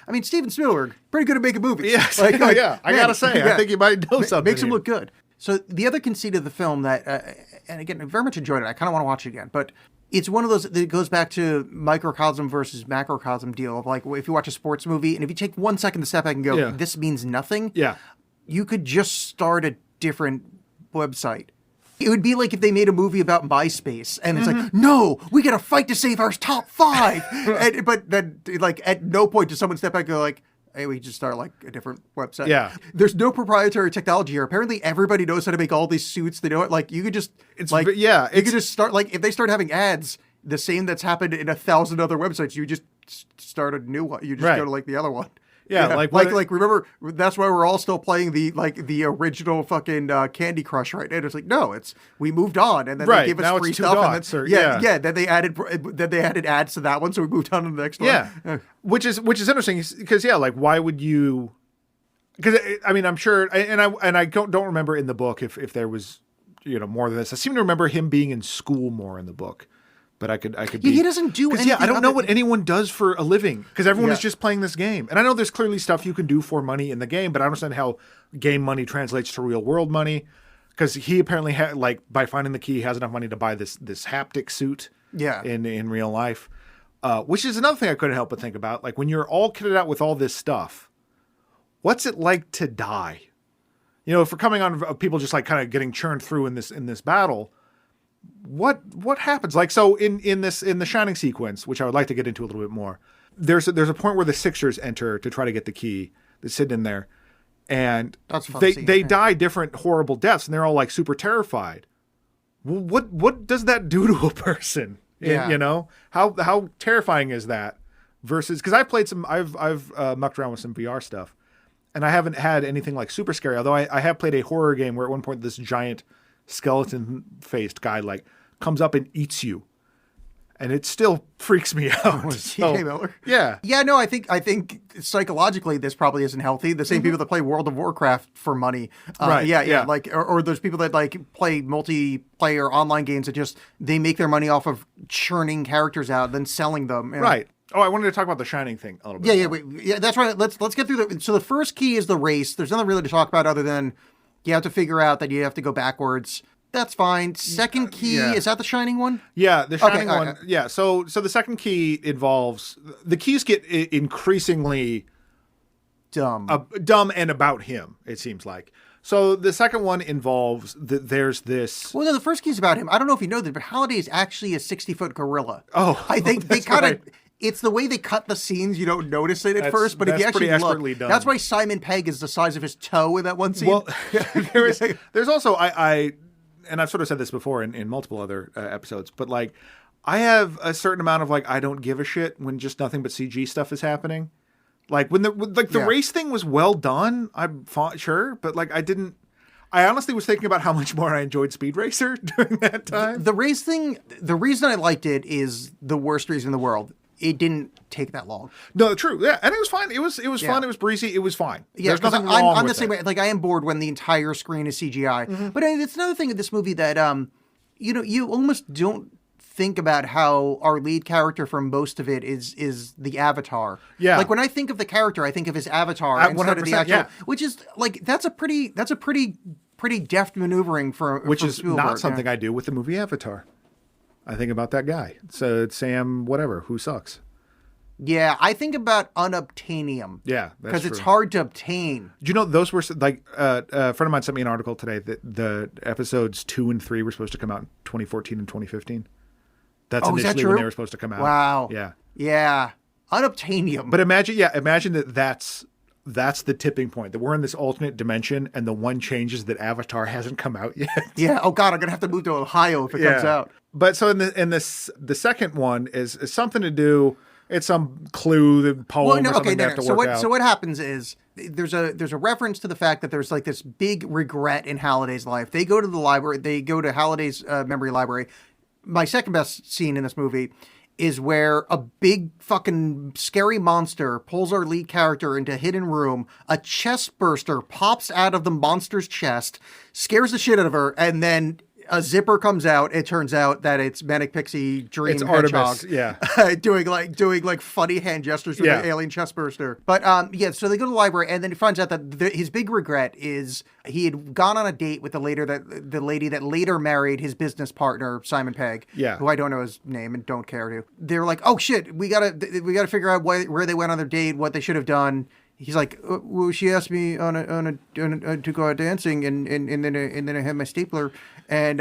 I mean, Steven Spielberg, pretty good at making movies. Yes, I gotta say, I think you might know something. Makes him look good. So the other conceit of the film that, and again, I very much enjoyed it. I kind of want to watch it again, but it's one of those that goes back to microcosm versus macrocosm deal of like, if you watch a sports movie and if you take 1 second to step back and go, this means nothing. Yeah. You could just start a different website. It would be like if they made a movie about MySpace and it's like, no, we got to fight to save our top 5. But then like at no point does someone step back and go like, hey, we just start like a different website. Yeah. There's no proprietary technology here. Apparently everybody knows how to make all these suits. They know it. Like you could just, you could just start, like if they start having ads, the same that's happened in 1,000 other websites, you just start a new one. You just go to like the other one. Yeah, like remember, that's why we're all still playing the original fucking Candy Crush, right? And it's like, no, we moved on, and then they gave us free stuff, and then, then they added ads to that one, so we moved on to the next one. Yeah, which is interesting because like why would you? Because I mean, I'm sure, and I don't remember in the book if there was more than this. I seem to remember him being in school more in the book. But I could be... He doesn't do anything. I don't know what anyone does for a living because everyone is just playing this game. And I know there's clearly stuff you can do for money in the game, but I don't understand how game money translates to real world money because he apparently had, like, by finding the key, has enough money to buy this haptic suit in real life, which is another thing I couldn't help but think about. Like, when you're all kitted out with all this stuff, what's it like to die? If we're coming on of people just, like, kind of getting churned through in this battle... What happens? Like, so in the Shining sequence, which I would like to get into a little bit more, there's a point where the Sixers enter to try to get the key that's sitting in there, and they die different horrible deaths, and they're all like super terrified. Well, what does that do to a person? How terrifying is that? Versus, because I've mucked around with some VR stuff, and I haven't had anything like super scary. Although I have played a horror game where at one point this giant skeleton-faced guy like comes up and eats you, and it still freaks me out. T.K. Miller. Yeah. No, I think psychologically this probably isn't healthy. The same people that play World of Warcraft for money, right? Yeah. Like, or those people that like play multiplayer online games that just they make their money off of churning characters out, then selling them. Right. Oh, I wanted to talk about the Shining thing a little bit. Yeah. That's right. Let's get through so the first key is the race. There's nothing really to talk about other than. You have to figure out that you have to go backwards That's fine. Second key, yeah. is that the Shining one? Yeah, the Shining all one. right. Yeah, so the second key involves the keys get increasingly Dumb. dumb and about him. It seems like. So the second one involves there's this. Well, no, the first key is about him. I don't know if you know this, but Halliday is actually a 60-foot gorilla. Oh, I think they that's kind of. right. It's the way they cut the scenes. You don't notice it at first, but if you that's actually pretty look, expertly done. that's why Simon Pegg is the size of his toe in that one scene. Well, there's also and I've sort of said this before in multiple other episodes, but like I have a certain amount of like I don't give a shit when just nothing but CG stuff is happening. Like when the Yeah. race thing was well done, I'm sure, but like I honestly was thinking about how much more I enjoyed Speed Racer during that time. The race thing, the reason I liked it is the worst reason in the world. It didn't take that long. No, true. Yeah, and it was fine. It was fun. It was breezy. It was fine. Yeah, There's 'cause nothing wrong I'm with the same it. way. Like I am bored when the entire screen is CGI. Mm-hmm. But it's another thing in this movie that you almost don't think about how our lead character for most of it is the avatar. Yeah. Like when I think of the character, I think of his avatar instead of the 100%, actual, yeah. which is like that's a pretty deft maneuvering Which from is Spielberg. not something I do with the movie Avatar. I think about that guy. So it's Sam, whatever, who sucks. Yeah, I think about unobtainium. Yeah, that's because it's true. hard to obtain. Do you know those were like a friend of mine sent me an article today that the episodes 2 and 3 were supposed to come out in 2014 and 2015. That's Oh, is that initially when true? they were supposed to come out. Wow. Yeah. Yeah, unobtainium. But imagine that's the tipping point, that we're in this alternate dimension and the one change is that Avatar hasn't come out yet. yeah. Oh God, I'm gonna have to move to Ohio if it comes out. But so the second one is something to do. It's some clue, the poem or something they have to work out. So what happens is there's a reference to the fact that there's like this big regret in Halliday's life. They go to the library. They go to Halliday's memory library. My second best scene in this movie is where a big fucking scary monster pulls our lead character into a hidden room. A chest burster pops out of the monster's chest, scares the shit out of her, and then a zipper comes out. It turns out that it's Manic Pixie Dream It's Hedgehog. Artemis, yeah. doing like funny hand gestures with Yeah. the alien chest burster. But so they go to the library, and then he finds out that his big regret is he had gone on a date with the lady that later married his business partner Simon Pegg. Yeah. Who I don't know his name and don't care to. They're like, oh shit, we gotta figure out where they went on their date, what they should have done. He's like, well, she asked me to go out dancing, and then I had my stapler, and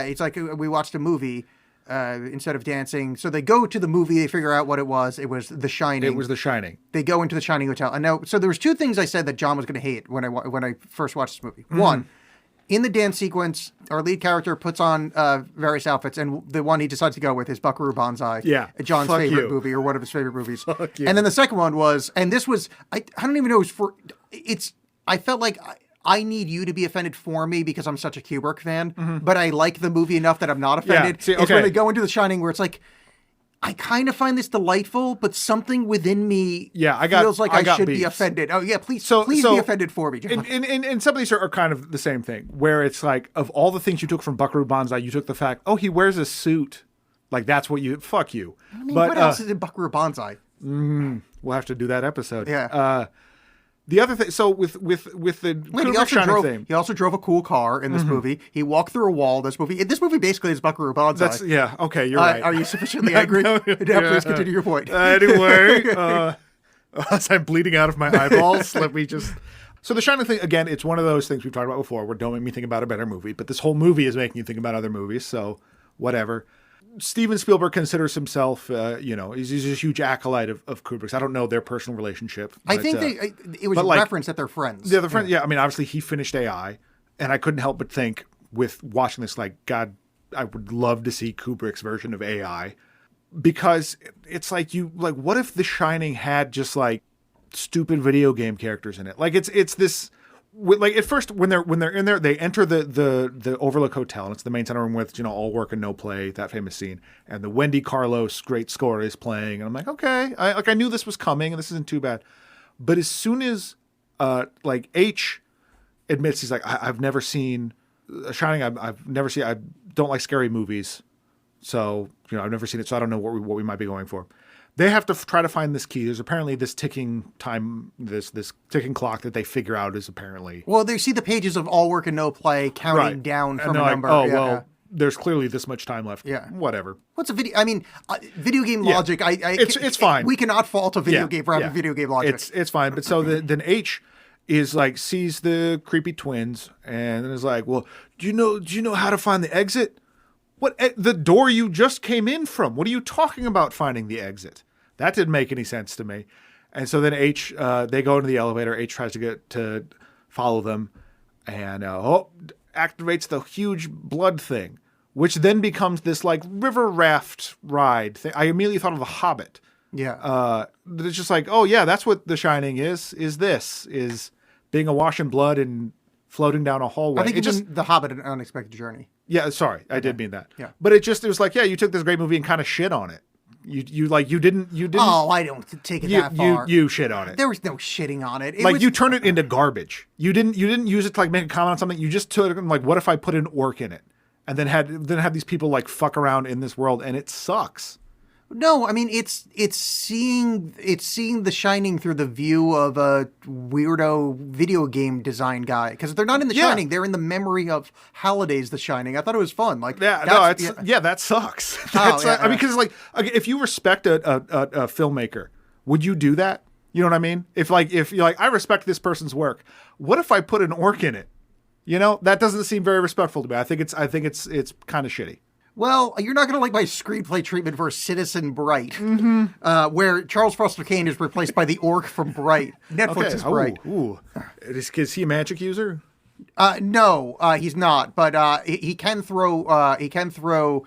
it's like we watched a movie instead of dancing. So they go to the movie, they figure out what it was. It was The Shining. It was The Shining. They go into the Shining Hotel, and now so there was two things I said that John was going to hate when I first watched this movie. Mm-hmm. One. In the dance sequence, our lead character puts on various outfits, and the one he decides to go with is Buckaroo Banzai. Yeah. John's Fuck favorite you. movie, or one of his favorite movies. Fuck you. And then the second one was, and this was, I don't even know, I felt like I need you to be offended for me because I'm such a Kubrick fan, but I like the movie enough that I'm not offended. see, It's when okay. they go into The Shining where it's like, I kind of find this delightful, but something within me feels like I should be beefs. offended. Oh yeah, please So be offended for me, John. And some of these are kind of the same thing, where it's like, of all the things you took from Buckaroo Banzai, you took the fact, oh, he wears a suit. Like, that's what you, fuck you. I mean, what else is in Buckaroo Banzai? We'll have to do that episode. Yeah. The other thing, so with the Wait, Kubrick Shining thing. he also drove a cool car in this movie. He walked through a wall in this movie. This movie basically is Buckaroo Banzai. Yeah, okay, you're right. Are you sufficiently angry? No, Please continue your point. Anyway, as I'm bleeding out of my eyeballs, let me just... So The Shining thing, again, it's one of those things we've talked about before where don't make me think about a better movie, but this whole movie is making you think about other movies, so whatever. Steven Spielberg considers himself, he's a huge acolyte of Kubrick's. I don't know their personal relationship. I but, think it was but, like, referenced that they're friends. The other friend, I mean, obviously he finished AI, and I couldn't help but think with watching this, like, God, I would love to see Kubrick's version of AI, because it's like what if The Shining had just like stupid video game characters in it? Like it's this. Like at first, when they're in there, they enter the Overlook Hotel, and it's the main center room with all work and no play, that famous scene, and the Wendy Carlos great score is playing, and I'm like, okay, I knew this was coming, and this isn't too bad. But as soon as H admits, he's like, I've never seen Shining, I've never seen, I don't like scary movies, so I've never seen it, so I don't know what we might be going for. they have to try to find this key. There's apparently this ticking time, this ticking clock that they figure out is apparently. Well, they see the pages of all work and no play counting down from a like, number. oh, Yeah, well, yeah. there's clearly this much time left. Yeah. Whatever. What's a video? I mean, video game logic. It's fine. We cannot fault a video game for having video game logic. It's fine. But so then H is like sees the creepy twins and is like, well, do you know how to find the exit? What the door you just came in from? What are you talking about finding the exit? That didn't make any sense to me. And so then H, they go into the elevator. H tries to get to follow them, and activates the huge blood thing, which then becomes this like river raft ride thing. I immediately thought of The Hobbit. Yeah. It's just like, oh yeah, that's what The Shining is being awash in blood and floating down a hallway. I think it's just The Hobbit: An Unexpected Journey. Yeah, sorry, I did mean that. Yeah. But it was like, yeah, you took this great movie and kind of shit on it. You didn't. Oh, I don't take it that far. You shit on it. There was no shitting on it. You turn it into garbage. You didn't use it to like make a comment on something. You just took it and like, what if I put an orc in it, and then have these people like fuck around in this world, and it sucks. No, I mean it's seeing The Shining through the view of a weirdo video game design guy, because they're not in The Shining, they're in the memory of Halliday's The Shining. I thought it was fun. Like that sucks. I mean, because like if you respect a filmmaker, would you do that? You know what I mean? If you're like, I respect this person's work, what if I put an orc in it? You know, that doesn't seem very respectful to me. I think it's kind of shitty. Well, you're not going to like my screenplay treatment for Citizen Bright, where Charles Foster Kane is replaced by the orc from Bright. Netflix's Bright. Ooh. Is he a magic user? No, he's not. But he can throw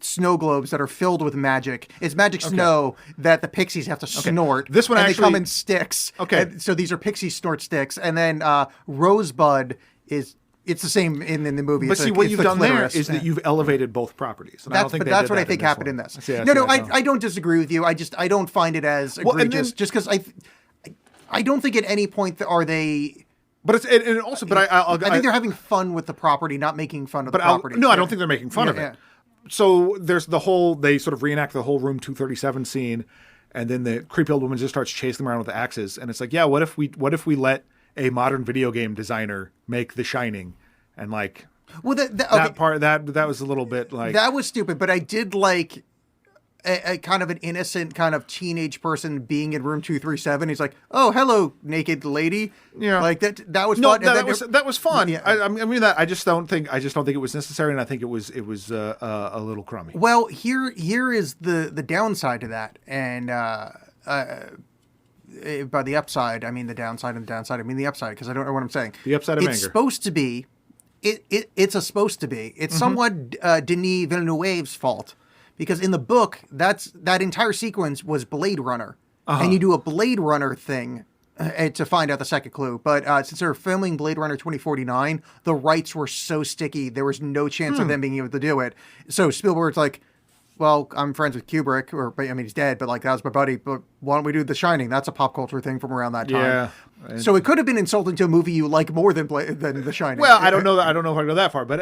snow globes that are filled with magic. It's magic snow that the pixies have to snort. This one and actually they come in sticks. Okay, and so these are pixie snort sticks, and then Rosebud is. It's the same in the movie. But what you've done there is that you've elevated both properties. And that's what I think happened in this. I don't disagree with you. I don't find it as egregious. Just because I don't think at any point are they. But I think they're having fun with the property, not making fun of the property. I don't think they're making fun of it. So there's they sort of reenact the whole Room 237 scene, and then the creepy old woman just starts chasing them around with the axes, and it's like, yeah, what if we let a modern video game designer make The Shining, and like, well, that part that was a little bit like, that was stupid. But I did like a kind of an innocent kind of teenage person being in Room 237. He's like, "Oh, hello, naked lady." Yeah, like that was no, fun. That was fun. Yeah. I mean that I just don't think it was necessary, and I think it was a little crummy. Well, here is the downside to that, and by the upside, I mean the downside, and the downside, I mean the upside, because I don't know what I'm saying. The upside of anger. It's supposed to be. It's supposed to be. It's somewhat Denis Villeneuve's fault, because in the book, that entire sequence was Blade Runner, and you do a Blade Runner thing to find out the second clue. But since they were filming Blade Runner 2049, the rights were so sticky, there was no chance of them being able to do it. So Spielberg's like, well, I'm friends with Kubrick, he's dead, but like, that was my buddy, but why don't we do The Shining? That's a pop culture thing from around that time. Yeah. So it could have been insulting to a movie you like more than The Shining. Well, I don't know if I go that far, but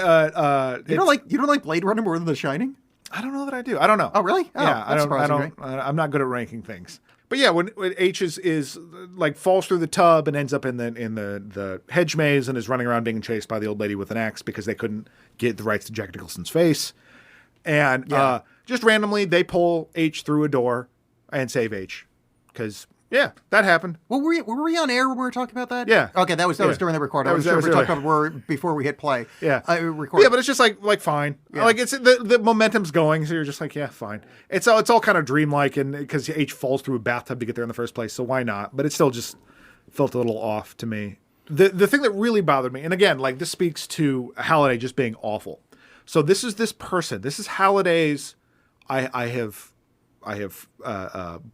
you don't like Blade Runner more than The Shining? I don't know that I do. I don't know. Oh, really? Oh, yeah, that's surprising. I'm not good at ranking things. But yeah, when H is like falls through the tub and ends up in the hedge maze and is running around being chased by the old lady with an axe because they couldn't get the rights to Jack Nicholson's face, and just randomly they pull H through a door and save H, because that happened. Well, were we on air when we were talking about that? Yeah. Okay, that was during the recording. I was sure we talked about before we hit play. Yeah. Record. Yeah, but it's just like fine. Yeah. Like it's the momentum's going, so you're just like, yeah, fine. It's all kind of dreamlike, and because H falls through a bathtub to get there in the first place, so why not? But it still just felt a little off to me. The thing that really bothered me, and again, like this speaks to Halliday just being awful. So this is Halliday's. I have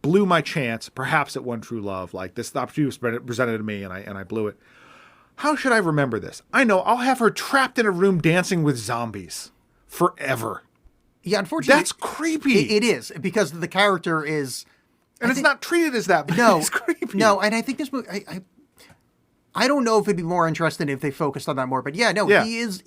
blew my chance, perhaps at One True Love. Like this, the opportunity was presented to me, and I blew it. How should I remember this? I know I'll have her trapped in a room dancing with zombies forever. Yeah, unfortunately, that's creepy. It is, because the character is, and it's not treated as that. But no, it's creepy. No, and I think this movie. I don't know if it'd be more interesting if they focused on that more. But he is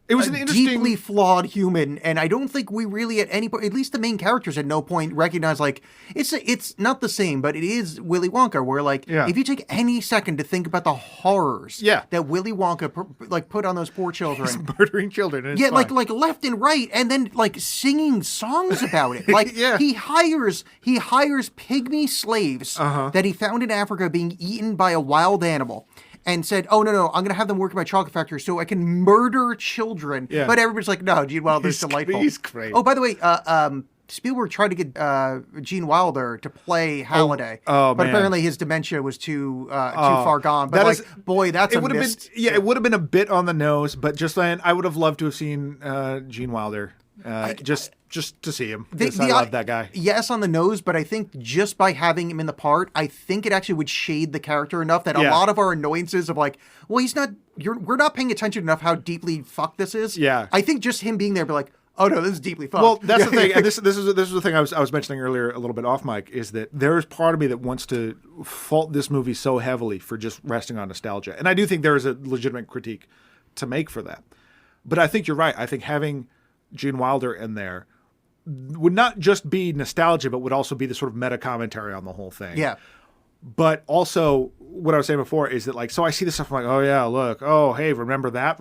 It was an interesting, deeply flawed human, and I don't think we really at any point, at least the main characters at no point recognize like it's not the same, but it is Willy Wonka. Where like if you take any second to think about the horrors that Willy Wonka put on those poor children, he's murdering children, and yeah, like left and right, and then like singing songs about it. Like he hires pygmy slaves that he found in Africa being eaten by a wild animal. And said, "Oh no, I'm going to have them work in my chocolate factory so I can murder children." Yeah. But everybody's like, "No, Gene Wilder's delightful." He's great. Oh, by the way, Spielberg tried to get Gene Wilder to play Halliday, but apparently his dementia was too far gone. But that's it would have been it would have been a bit on the nose. But just then, I would have loved to have seen Gene Wilder. Just to see him. I love that guy. Yes, on the nose, but I think just by having him in the part, I think it actually would shade the character enough that a lot of our annoyances of like, well, he's not. We're not paying attention enough how deeply fucked this is. Yeah, I think just him being there, be like, oh no, this is deeply fucked. Well, that's the thing, and this is the thing I was mentioning earlier a little bit off mic, is that there's part of me that wants to fault this movie so heavily for just resting on nostalgia, and I do think there is a legitimate critique to make for that. But I think you're right. I think having Gene Wilder in there would not just be nostalgia, but would also be the sort of meta commentary on the whole thing. Yeah. But also, what I was saying before is that, like, so I see this stuff, I'm like, oh yeah, look, oh hey, remember that,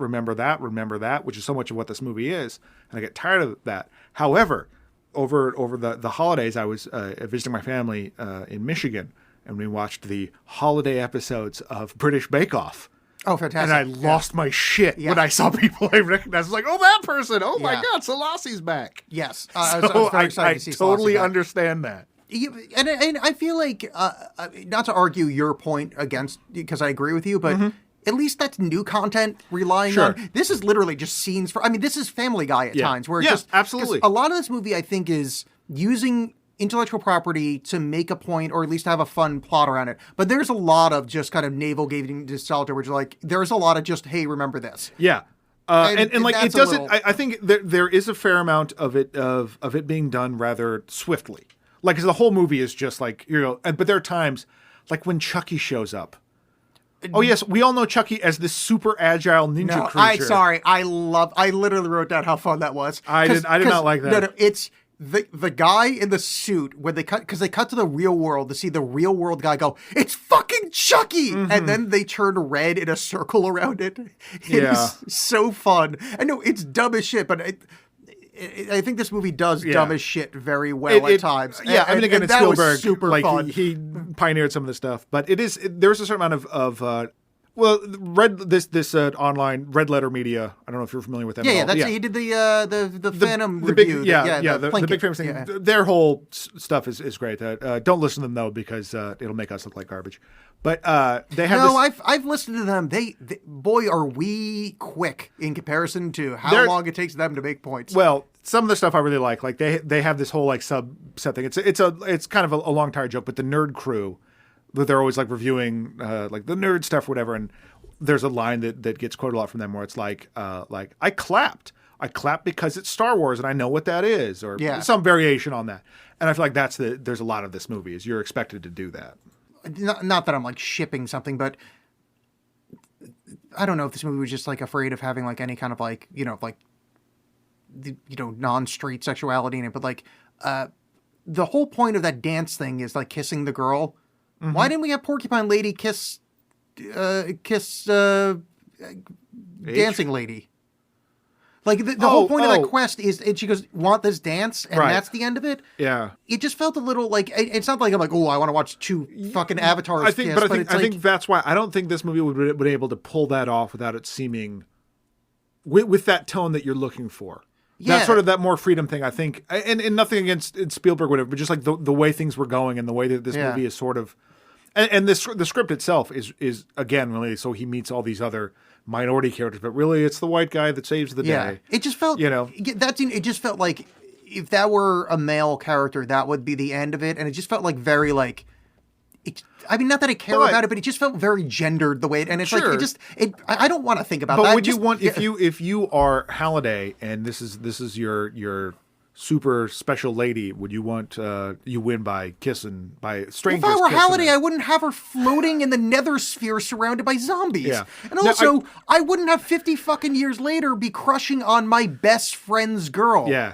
which is so much of what this movie is, and I get tired of that. However, over the holidays, I was visiting my family in Michigan, and we watched the holiday episodes of British Bake Off. Oh, fantastic. And I lost my shit when I saw people I recognized. I was like, oh, that person. Oh, my God, Selassie's back. Yes. I was very excited to see Selassie totally back. Understand that. And I feel like, not to argue your point against, because I agree with you, but at least that's new content relying on. This is literally just scenes this is Family Guy at times. Where it's absolutely. A lot of this movie, I think, is using intellectual property to make a point or at least have a fun plot around it. But there's a lot of just kind of navel-gazing nostalgia, which is like, there's a lot of just, hey, remember this. Yeah. And like, it doesn't, I think there is a fair amount of it being done rather swiftly. Like, 'cause the whole movie is just like, but there are times, like when Chucky shows up. Oh yes, we all know Chucky as this super agile ninja creature. I literally wrote down how fun that was. I did not like that. No, it's the guy in the suit when they cut to the real world to see the real world guy go, it's fucking Chucky, and then they turn red in a circle around it. It is so fun. I know it's dumb as shit, but I think this movie does dumb as shit very well at times. Again, it's Spielberg. Was super fun. He pioneered some of this stuff, but there's a certain amount of online Red Letter Media. I don't know if you're familiar with them. He did the Phantom review. The Big Famous thing. Yeah. Their whole stuff is great. Don't listen to them though, because it'll make us look like garbage. But they have. No, I've listened to them. They boy, are we quick in comparison to how long it takes them to make points. Well, some of the stuff I really like. Like they have this whole like subset thing. It's kind of a long tired joke, but the Nerd Crew, that they're always like reviewing like the nerd stuff or whatever, and there's a line that gets quoted a lot from them where it's like I clapped because it's Star Wars and I know what that is, or some variation on that. And I feel like there's a lot of this movie is you're expected to do that. Not that I'm like shipping something, but I don't know if this movie was just like afraid of having like any kind of like non-straight sexuality in it, but like the whole point of that dance thing is like kissing the girl. Why didn't we have Porcupine Lady kiss dancing lady? Like the whole point of that quest is, and she goes, want this dance, and that's the end of it. Yeah, it just felt a little like it's not like I'm like, oh, I want to watch two fucking avatars. I think that's why I don't think this movie would have been able to pull that off without it seeming with that tone that you're looking for. Yeah. That sort of that more freedom thing, I think, and nothing against Spielberg, whatever, but just like the way things were going and the way that this movie is sort of, and the script itself is again really so he meets all these other minority characters, but really it's the white guy that saves the day. It just felt it just felt like if that were a male character, that would be the end of it, and it just felt like very like. Not that I care about it, but it just felt very gendered the way it, and it's like I don't want to think about that. But would you want if you are Halliday and this is your super special lady, would you want you win by kissing by strangers? If I were kissing Halliday, her? I wouldn't have her floating in the nether sphere surrounded by zombies. Yeah. And Now, also, I wouldn't have 50 fucking years later be crushing on my best friend's girl. Yeah.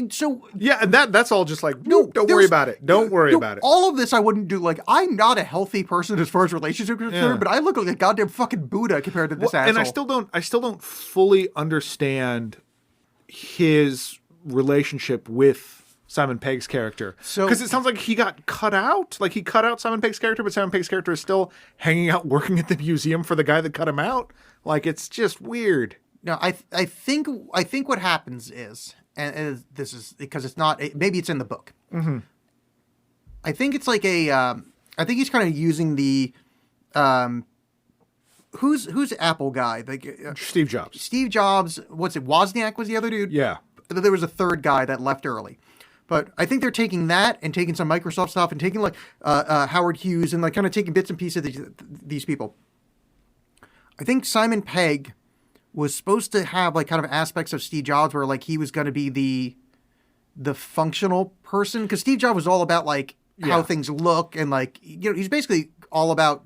So Yeah, and that's all just like, No, don't worry there's- about it. Don't worry no, about it. All of this I wouldn't do. Like, I'm not a healthy person as far as relationships are concerned, Yeah. but I look like a goddamn fucking Buddha compared to this asshole. And I still don't fully understand his relationship with Simon Pegg's character. Because it sounds like he got cut out. Like he cut out Simon Pegg's character, but Simon Pegg's character is still hanging out working at the museum for the guy that cut him out. Like it's just weird. No, I think what happens is, and this is because it's not, maybe it's in the book. Mm-hmm. I think it's like I think he's kind of using the, who's Apple guy? Steve Jobs. Steve Jobs. What's it? Wozniak was the other dude. Yeah. There was a third guy that left early. But I think they're taking that and taking some Microsoft stuff and taking like Howard Hughes and like kind of taking bits and pieces of these people. I think Simon Pegg was supposed to have like kind of aspects of Steve Jobs where like he was going to be the functional person, because Steve Jobs was all about like how things look and like, you know, he's basically all about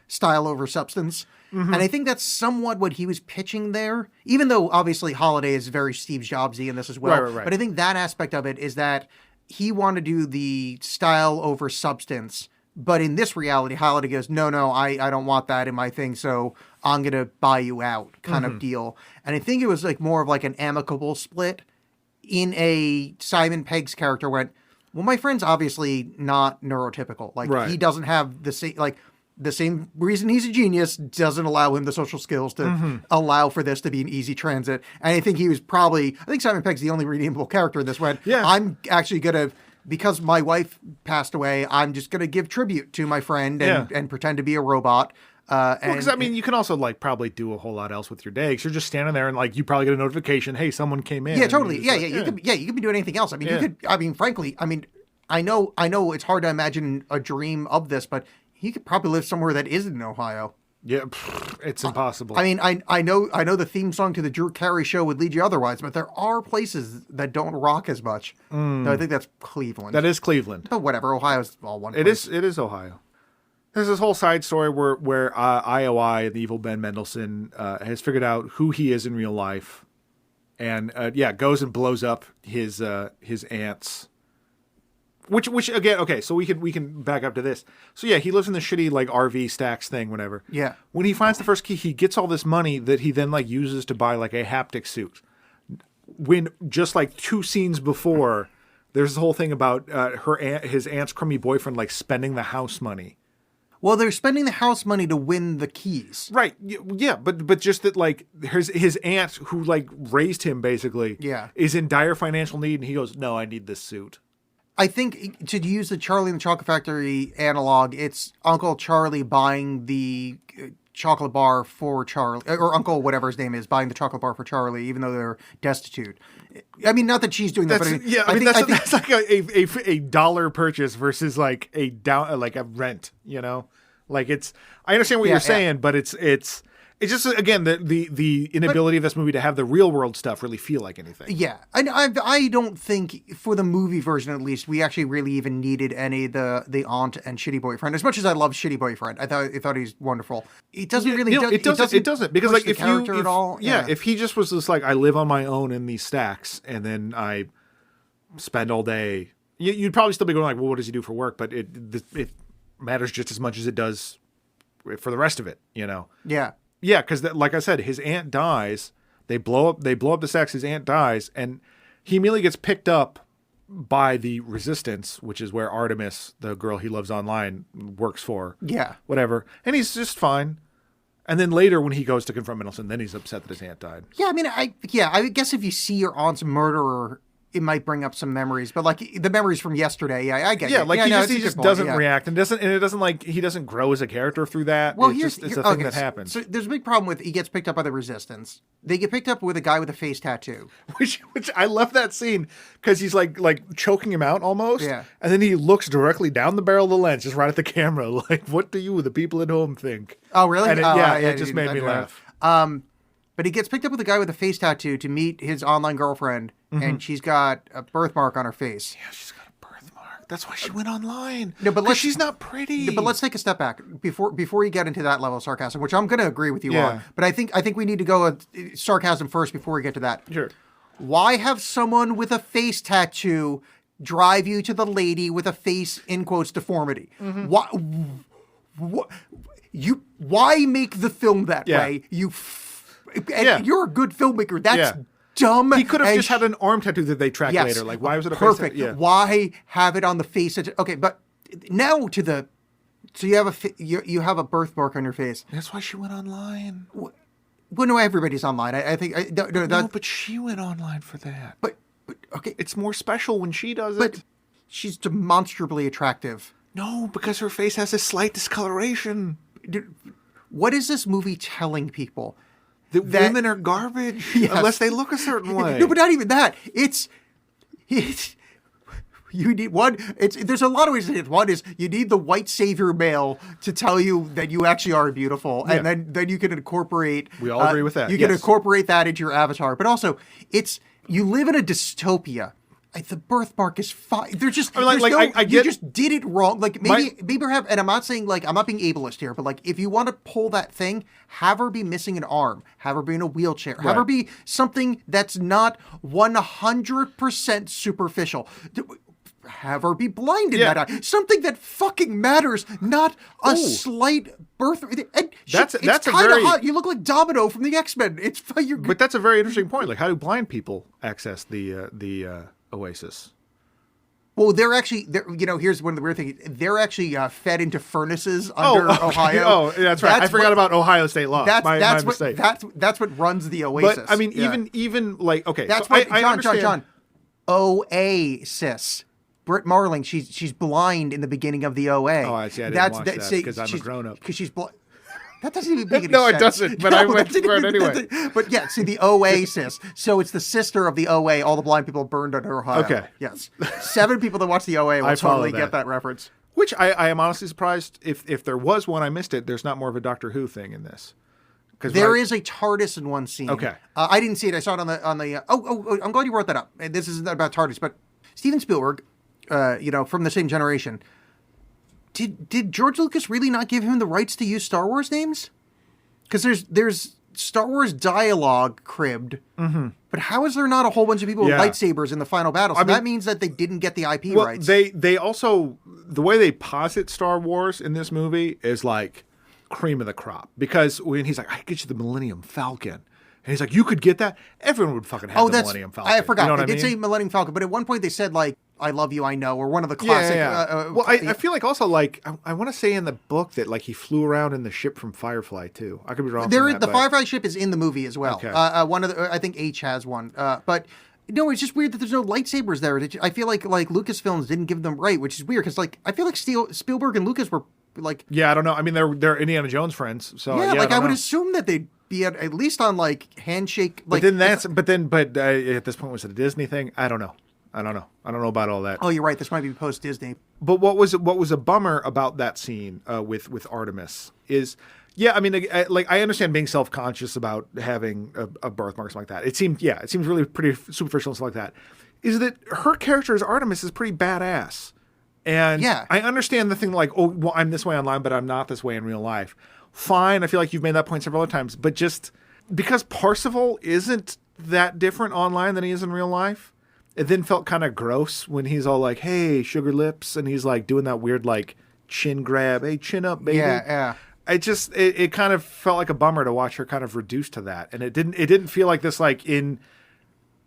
style over substance. Mm-hmm. And I think that's somewhat what he was pitching there, even though obviously Holiday is very Steve Jobsy in this as well. Right. But I think that aspect of it is that he wanted to do the style over substance. But in this reality, Holiday goes, no, I don't want that in my thing, so I'm going to buy you out kind of deal. And I think it was like more of like an amicable split in a Simon Pegg's character went, well, my friend's obviously not neurotypical. Like he doesn't have the same, like the same reason he's a genius doesn't allow him the social skills to allow for this to be an easy transit. And I think I think Simon Pegg's the only redeemable character in this one. Yeah. I'm actually going to, because my wife passed away, I'm just going to give tribute to my friend and pretend to be a robot. Because I mean, you can also like probably do a whole lot else with your day. 'Cause you're just standing there and like you probably get a notification, hey, someone came in. Yeah, totally. Yeah, like, You could be doing anything else. I mean, you could. I mean, frankly, I know it's hard to imagine a dream of this, but he could probably live somewhere that isn't in Ohio. Yeah, it's impossible. I mean, I know the theme song to the Drew Carey Show would lead you otherwise, but there are places that don't rock as much. No, I think that's Cleveland. That is Cleveland. But whatever, Ohio's all one. It is Ohio. There's this whole side story where IOI, the evil Ben Mendelsohn, has figured out who he is in real life, and goes and blows up his aunt's. Which again, okay, so we can back up to this. So yeah, he lives in the shitty like RV stacks thing, whatever. Yeah. When he finds the first key, he gets all this money that he then like uses to buy like a haptic suit. When just like 2 scenes before, there's this whole thing about his aunt's crummy boyfriend like spending the house money. Well, they're spending the house money to win the keys. Right. Yeah, but just that like his aunt who like raised him basically is in dire financial need, and he goes, "No, I need this suit." I think to use the Charlie and the Chocolate Factory analog, it's Uncle Charlie buying the chocolate bar for Charlie, or Uncle whatever his name is, buying the chocolate bar for Charlie, even though they're destitute. I mean, not that she's doing that, but that's like a dollar purchase versus like a rent. You know, like it's. I understand what you're saying, but it's just again the inability of this movie to have the real world stuff really feel like anything. Yeah, I don't think for the movie version at least we actually really even needed any the aunt and shitty boyfriend. As much as I love shitty boyfriend, I thought he's wonderful. It doesn't really. It doesn't because like if you at all. If he just was just like I live on my own in these stacks and then I spend all day, you'd probably still be going like, well, what does he do for work? But it matters just as much as it does for the rest of it. You know. Yeah. Yeah, because like I said, his aunt dies. They blow up the stacks. His aunt dies, and he immediately gets picked up by the Resistance, which is where Artemis, the girl he loves online, works for. Yeah, whatever. And he's just fine. And then later, when he goes to confront Mendelsohn, then he's upset that his aunt died. Yeah, I mean, I guess if you see your aunt's murderer, it might bring up some memories, but like the memories from yesterday, yeah, I get it. Yeah, like he just doesn't react and it doesn't like he doesn't grow as a character through that. Well, it's a thing that happens. So there's a big problem with he gets picked up by the Resistance. They get picked up with a guy with a face tattoo. Which I love that scene because he's like choking him out almost. Yeah. And then he looks directly down the barrel of the lens, just right at the camera, like, what do you, the people at home, think? Oh, really? And it just made me laugh. But he gets picked up with a guy with a face tattoo to meet his online girlfriend, and she's got a birthmark on her face. Yeah, she's got a birthmark. That's why she went online. No, but 'Cause she's not pretty. No, but let's take a step back before you get into that level of sarcasm, which I'm going to agree with you on. But I think we need to go with sarcasm first before we get to that. Sure. Why have someone with a face tattoo drive you to the lady with a face in quotes deformity? Why? Why make the film that way? You're a good filmmaker. That's dumb. He could have just had an arm tattoo that they track later. Like, why was it a perfect? Face Why have it on the face? Okay, but now to the. So you have a birthmark on your face. That's why she went online. Well, no, everybody's online. I think. No, but she went online for that. But okay, it's more special when she does it. But she's demonstrably attractive. No, because her face has a slight discoloration. What is this movie telling people? That women are garbage unless they look a certain way. No, but not even that. It's you need one. There's a lot of ways to it. One is you need the white savior male to tell you that you actually are beautiful, and then you can incorporate. We all agree with that. You can incorporate that into your avatar, but also you live in a dystopia. The birthmark is fine. They're just you just did it wrong. Like maybe have, and I'm not saying like I'm not being ableist here, but like if you want to pull that thing, have her be missing an arm, have her be in a wheelchair, have her be something that's not 100% superficial. Have her be blind in that eye. Something that fucking matters, not a slight birth. And that's kind of hot. You look like Domino from the X-Men. But that's a very interesting point. Like, how do blind people access the Oasis? Well, they're actually, here's one of the weird things. They're actually fed into furnaces under Ohio. Oh, that's right. I forgot about Ohio state law. My mistake. That's what runs the Oasis. But, I mean, even like, okay. That's so what, I understand. John. Oasis. Britt Marling, she's blind in the beginning of the OA. Oh, I see. I didn't watch that because I'm a grown-up. Because she's blind. That doesn't even make any sense. No, it doesn't, but I went for it anyway. But yeah, see, the Oasis. So it's the sister of the OA. All the blind people burned under Ohio. Okay. Yes. 7 people that watch the OA will totally get that reference. Which I am honestly surprised. If there was one, I missed it. There's not more of a Doctor Who thing in this. There is a TARDIS in one scene. Okay. I didn't see it. I saw it on the. I'm glad you brought that up. And this isn't about TARDIS, but Steven Spielberg, from the same generation. Did George Lucas really not give him the rights to use Star Wars names? Because there's Star Wars dialogue cribbed, but how is there not a whole bunch of people with lightsabers in the final battle? So that means that they didn't get the IP rights. They also, the way they posit Star Wars in this movie is like cream of the crop. Because when he's like, I get you the Millennium Falcon. And he's like, you could get that? Everyone would fucking have the Millennium Falcon. I forgot. You know they did say Millennium Falcon, but at one point they said like, I love you, I know, or one of the classic. Well, I feel like also like I want to say in the book that like he flew around in the ship from Firefly too. I could be wrong. The Firefly ship is in the movie as well. Okay. One of I think H has one, but no, it's just weird that there's no lightsabers there. I feel like Lucasfilms didn't give them right, which is weird because like I feel like Spielberg and Lucas were like. Yeah, I don't know. I mean, they're Indiana Jones friends, so I would assume that they'd be at least on like handshake. Like, but at this point was it a Disney thing? I don't know. I don't know about all that. Oh, you're right. This might be post Disney. But what was a bummer about that scene with Artemis is, I mean, I understand being self-conscious about having a birthmark or something like that. It seems really pretty superficial and stuff like that. Is that her character as Artemis is pretty badass, and I understand the thing like, oh, well, I'm this way online, but I'm not this way in real life. Fine, I feel like you've made that point several other times, but just because Parsifal isn't that different online than he is in real life. It then felt kind of gross when he's all like, hey, sugar lips. And he's like doing that weird like chin grab. Hey, chin up, baby. Yeah. It kind of felt like a bummer to watch her kind of reduced to that. And it didn't feel like this it didn't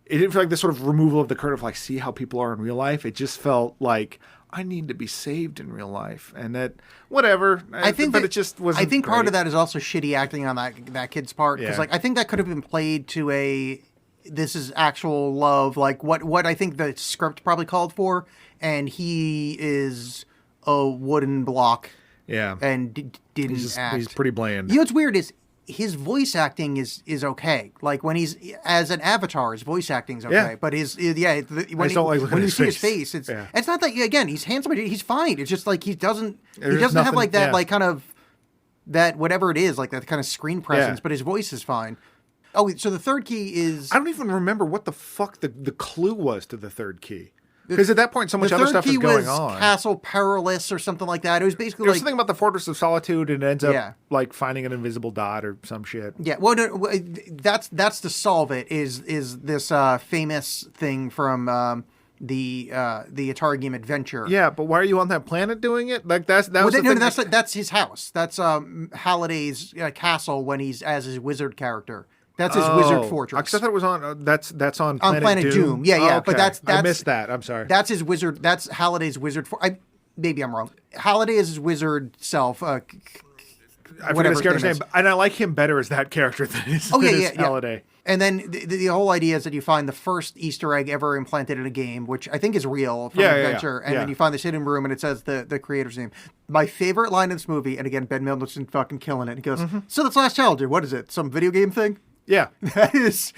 feel like this sort of removal of the curtain of like, see how people are in real life. It just felt like I need to be saved in real life. And that, whatever. But it just wasn't I think great. part of that is also shitty acting on that kid's part. Because I think that could have been played to this is actual love, like what I think the script probably called for, and he is a wooden block. Yeah, and didn't act. He's pretty bland. You know what's weird is his voice acting is okay. Like when he's as an avatar, his voice acting's okay. Yeah. But when you see his face, it's not that again he's handsome. He's fine. It's just like he doesn't have like that like kind of that whatever it is like that kind of screen presence. But his voice is fine. Oh, so the third key is I don't even remember what the fuck the clue was to the third key. Because at that point, so much the other third stuff key is going was on. Castle Perilous or something like that. It was basically There's like something about the Fortress of Solitude, and it ends up Yeah. like finding an invisible dot or some shit. yeah. Well, no, that's to solve it. Is this famous thing from the Atari game Adventure? Yeah, but why are you on that planet doing it? Like that Well, was the no, thing. that's his house. That's Halliday's castle when he's as his wizard character. That's his wizard fortress. Because I thought it was on. That's on On Planet Doom. Yeah, yeah, but Okay. that's I missed that. I'm sorry. That's his wizard. That's Halliday's wizard. Maybe I'm wrong. Halliday is his wizard self. I forget whatever his character's name name, and I like him better as that character than his, Oh, yeah, than yeah, his yeah. Halliday. And then the whole idea is that you find the first Easter egg ever implanted in a game, which I think is real from Yeah, yeah, Adventure. yeah. And Yeah. then you find this hidden room, and it says the creator's name. My favorite line in this movie, and again, Ben Mendelsohn fucking killing it. He goes, "So that's Last Challenger. What is it? Some video game thing?" Yeah, That is.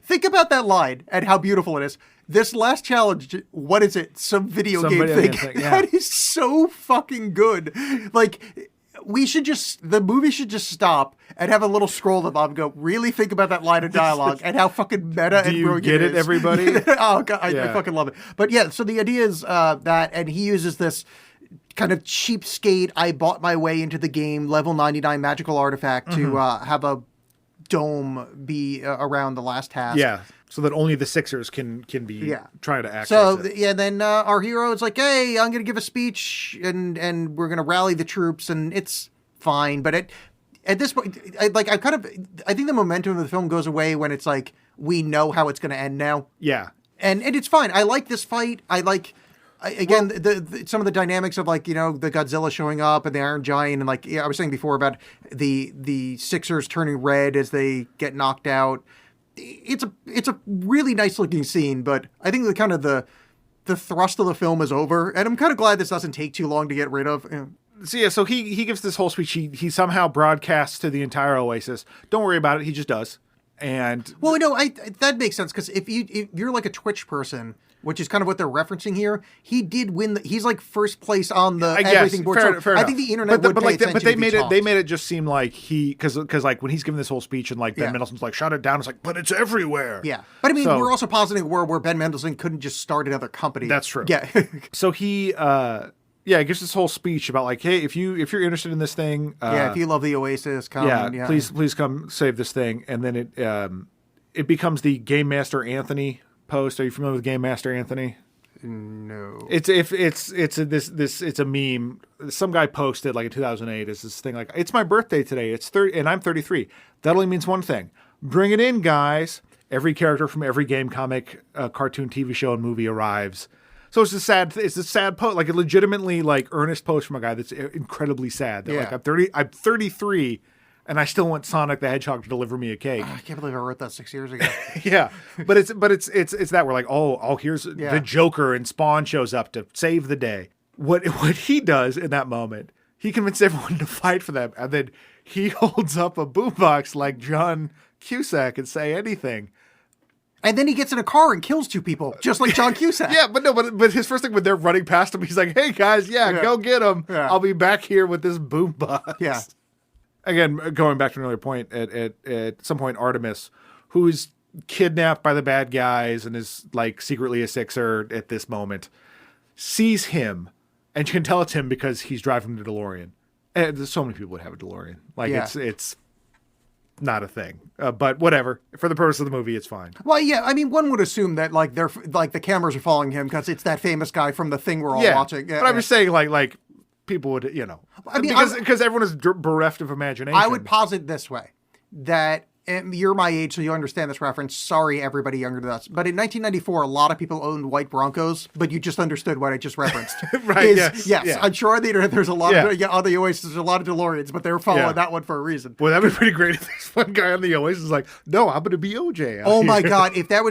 Think about that line and how beautiful it is. This last challenge, what is it? Some video Some game video thing. game thing, yeah. That is so fucking good. Like, the movie should just stop and have a little scroll at the bottom and go, really think about that line of dialogue and how fucking meta Do and you brilliant get it, is. everybody? Oh, God, I Yeah. fucking love it. But yeah, so the idea is that, and he uses this kind of cheapskate, I bought my way into the game, level 99 magical artifact to have a dome be around the last task. yeah. So that only the Sixers can be Yeah. trying to access So it. yeah, then our hero is like, "Hey, I'm going to give a speech, and we're going to rally the troops, and it's fine." But at this point, I think the momentum of the film goes away when it's like we know how it's going to end now, Yeah. and it's fine. I like this fight. Again, the some of the dynamics of like, the Godzilla showing up and the Iron Giant, and like I was saying before about the Sixers turning red as they get knocked out. It's a really nice looking scene, but I think the thrust of the film is over, and I'm kind of glad this doesn't take too long to get rid of. So he gives this whole speech. He somehow broadcasts to the entire Oasis. Don't worry about it. He just does. And Well, no, that makes sense because if you're like a Twitch person, which is kind of what they're referencing here, he did win. He's like first place on the I guess everything board. fair, So fair I enough. think the internet would pay attention. But they if he made it. talked. They made it just seem like because like when he's giving this whole speech and like Ben Yeah. Mendelsohn's like shut it down. It's like, but it's everywhere. Yeah, but I mean, So- we're also positing a world where Ben Mendelsohn couldn't just start another company. That's true. Yeah. So he gives this whole speech about like, hey, if you're interested in this thing, Yeah, if you love the Oasis, come. yeah, please come save this thing. And then it becomes the Game Master Anthony post. Are you familiar with Game Master Anthony? No. It's a meme. Some guy posted like in 2008 is this thing like, it's my birthday today. It's 30 and I'm 33. That only means one thing. Bring it in, guys. Every character from every game, comic, cartoon, TV show, and movie arrives. So it's a sad post, like a legitimately like earnest post from a guy that's incredibly sad. That Yeah. like I'm 33 and I still want Sonic the Hedgehog to deliver me a cake. I can't believe I wrote that 6 years ago. Yeah, but it's that we're like, oh, here's the Joker and Spawn shows up to save the day. What he does in that moment, he convinces everyone to fight for them, and then he holds up a boombox like John Cusack and say anything. And then he gets in a car and kills two people, just like John Cusack. Yeah, but his first thing when they're running past him, he's like, hey guys, go get him. Yeah. I'll be back here with this boombox. Yeah. Again, going back to an earlier point, at some point, Artemis, who's kidnapped by the bad guys and is like secretly a Sixer at this moment, sees him and can tell it's him because he's driving the DeLorean. And there's so many people would have a DeLorean. Like Yeah. it's not a thing, but whatever. For the purpose of the movie, it's fine. Well, yeah, I mean, one would assume that like they're like the cameras are following him because it's that famous guy from the thing we're all watching. Yeah, but I'm just saying, like people would, I mean, because everyone is bereft of imagination. I would posit this way, that you're my age, so you understand this reference. Sorry, everybody younger than us. But in 1994, a lot of people owned white Broncos, but you just understood what I just referenced. Right, yes, yeah. I'm sure on the internet there's a lot Yeah. of, on the Oasis, there's a lot of DeLoreans, but they were following Yeah. that one for a reason. Well, that'd be pretty great if this one guy on the Oasis is like, no, I'm going to be OJ. out Oh my here." God! If there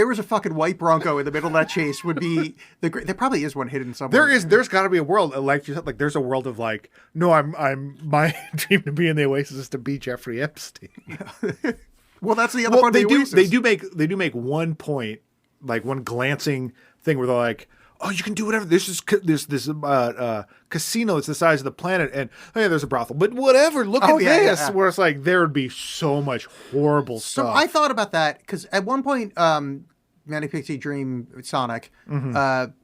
was a fucking white Bronco in the middle of that chase, would be there probably is one hidden somewhere. There's got to be a world like you said, like there's a world of like, no, I'm my dream to be in the Oasis is to be Jeffrey Epstein. Well, that's the other Well, part of they the do Oasis. they do make one point, like one glancing thing where they're like, oh, you can do whatever. This casino that's the size of the planet, and oh yeah, there's a brothel. But whatever, look at this. Where it's like there would be so much horrible stuff. So I thought about that because at one point, Manic Pixie Dream Sonic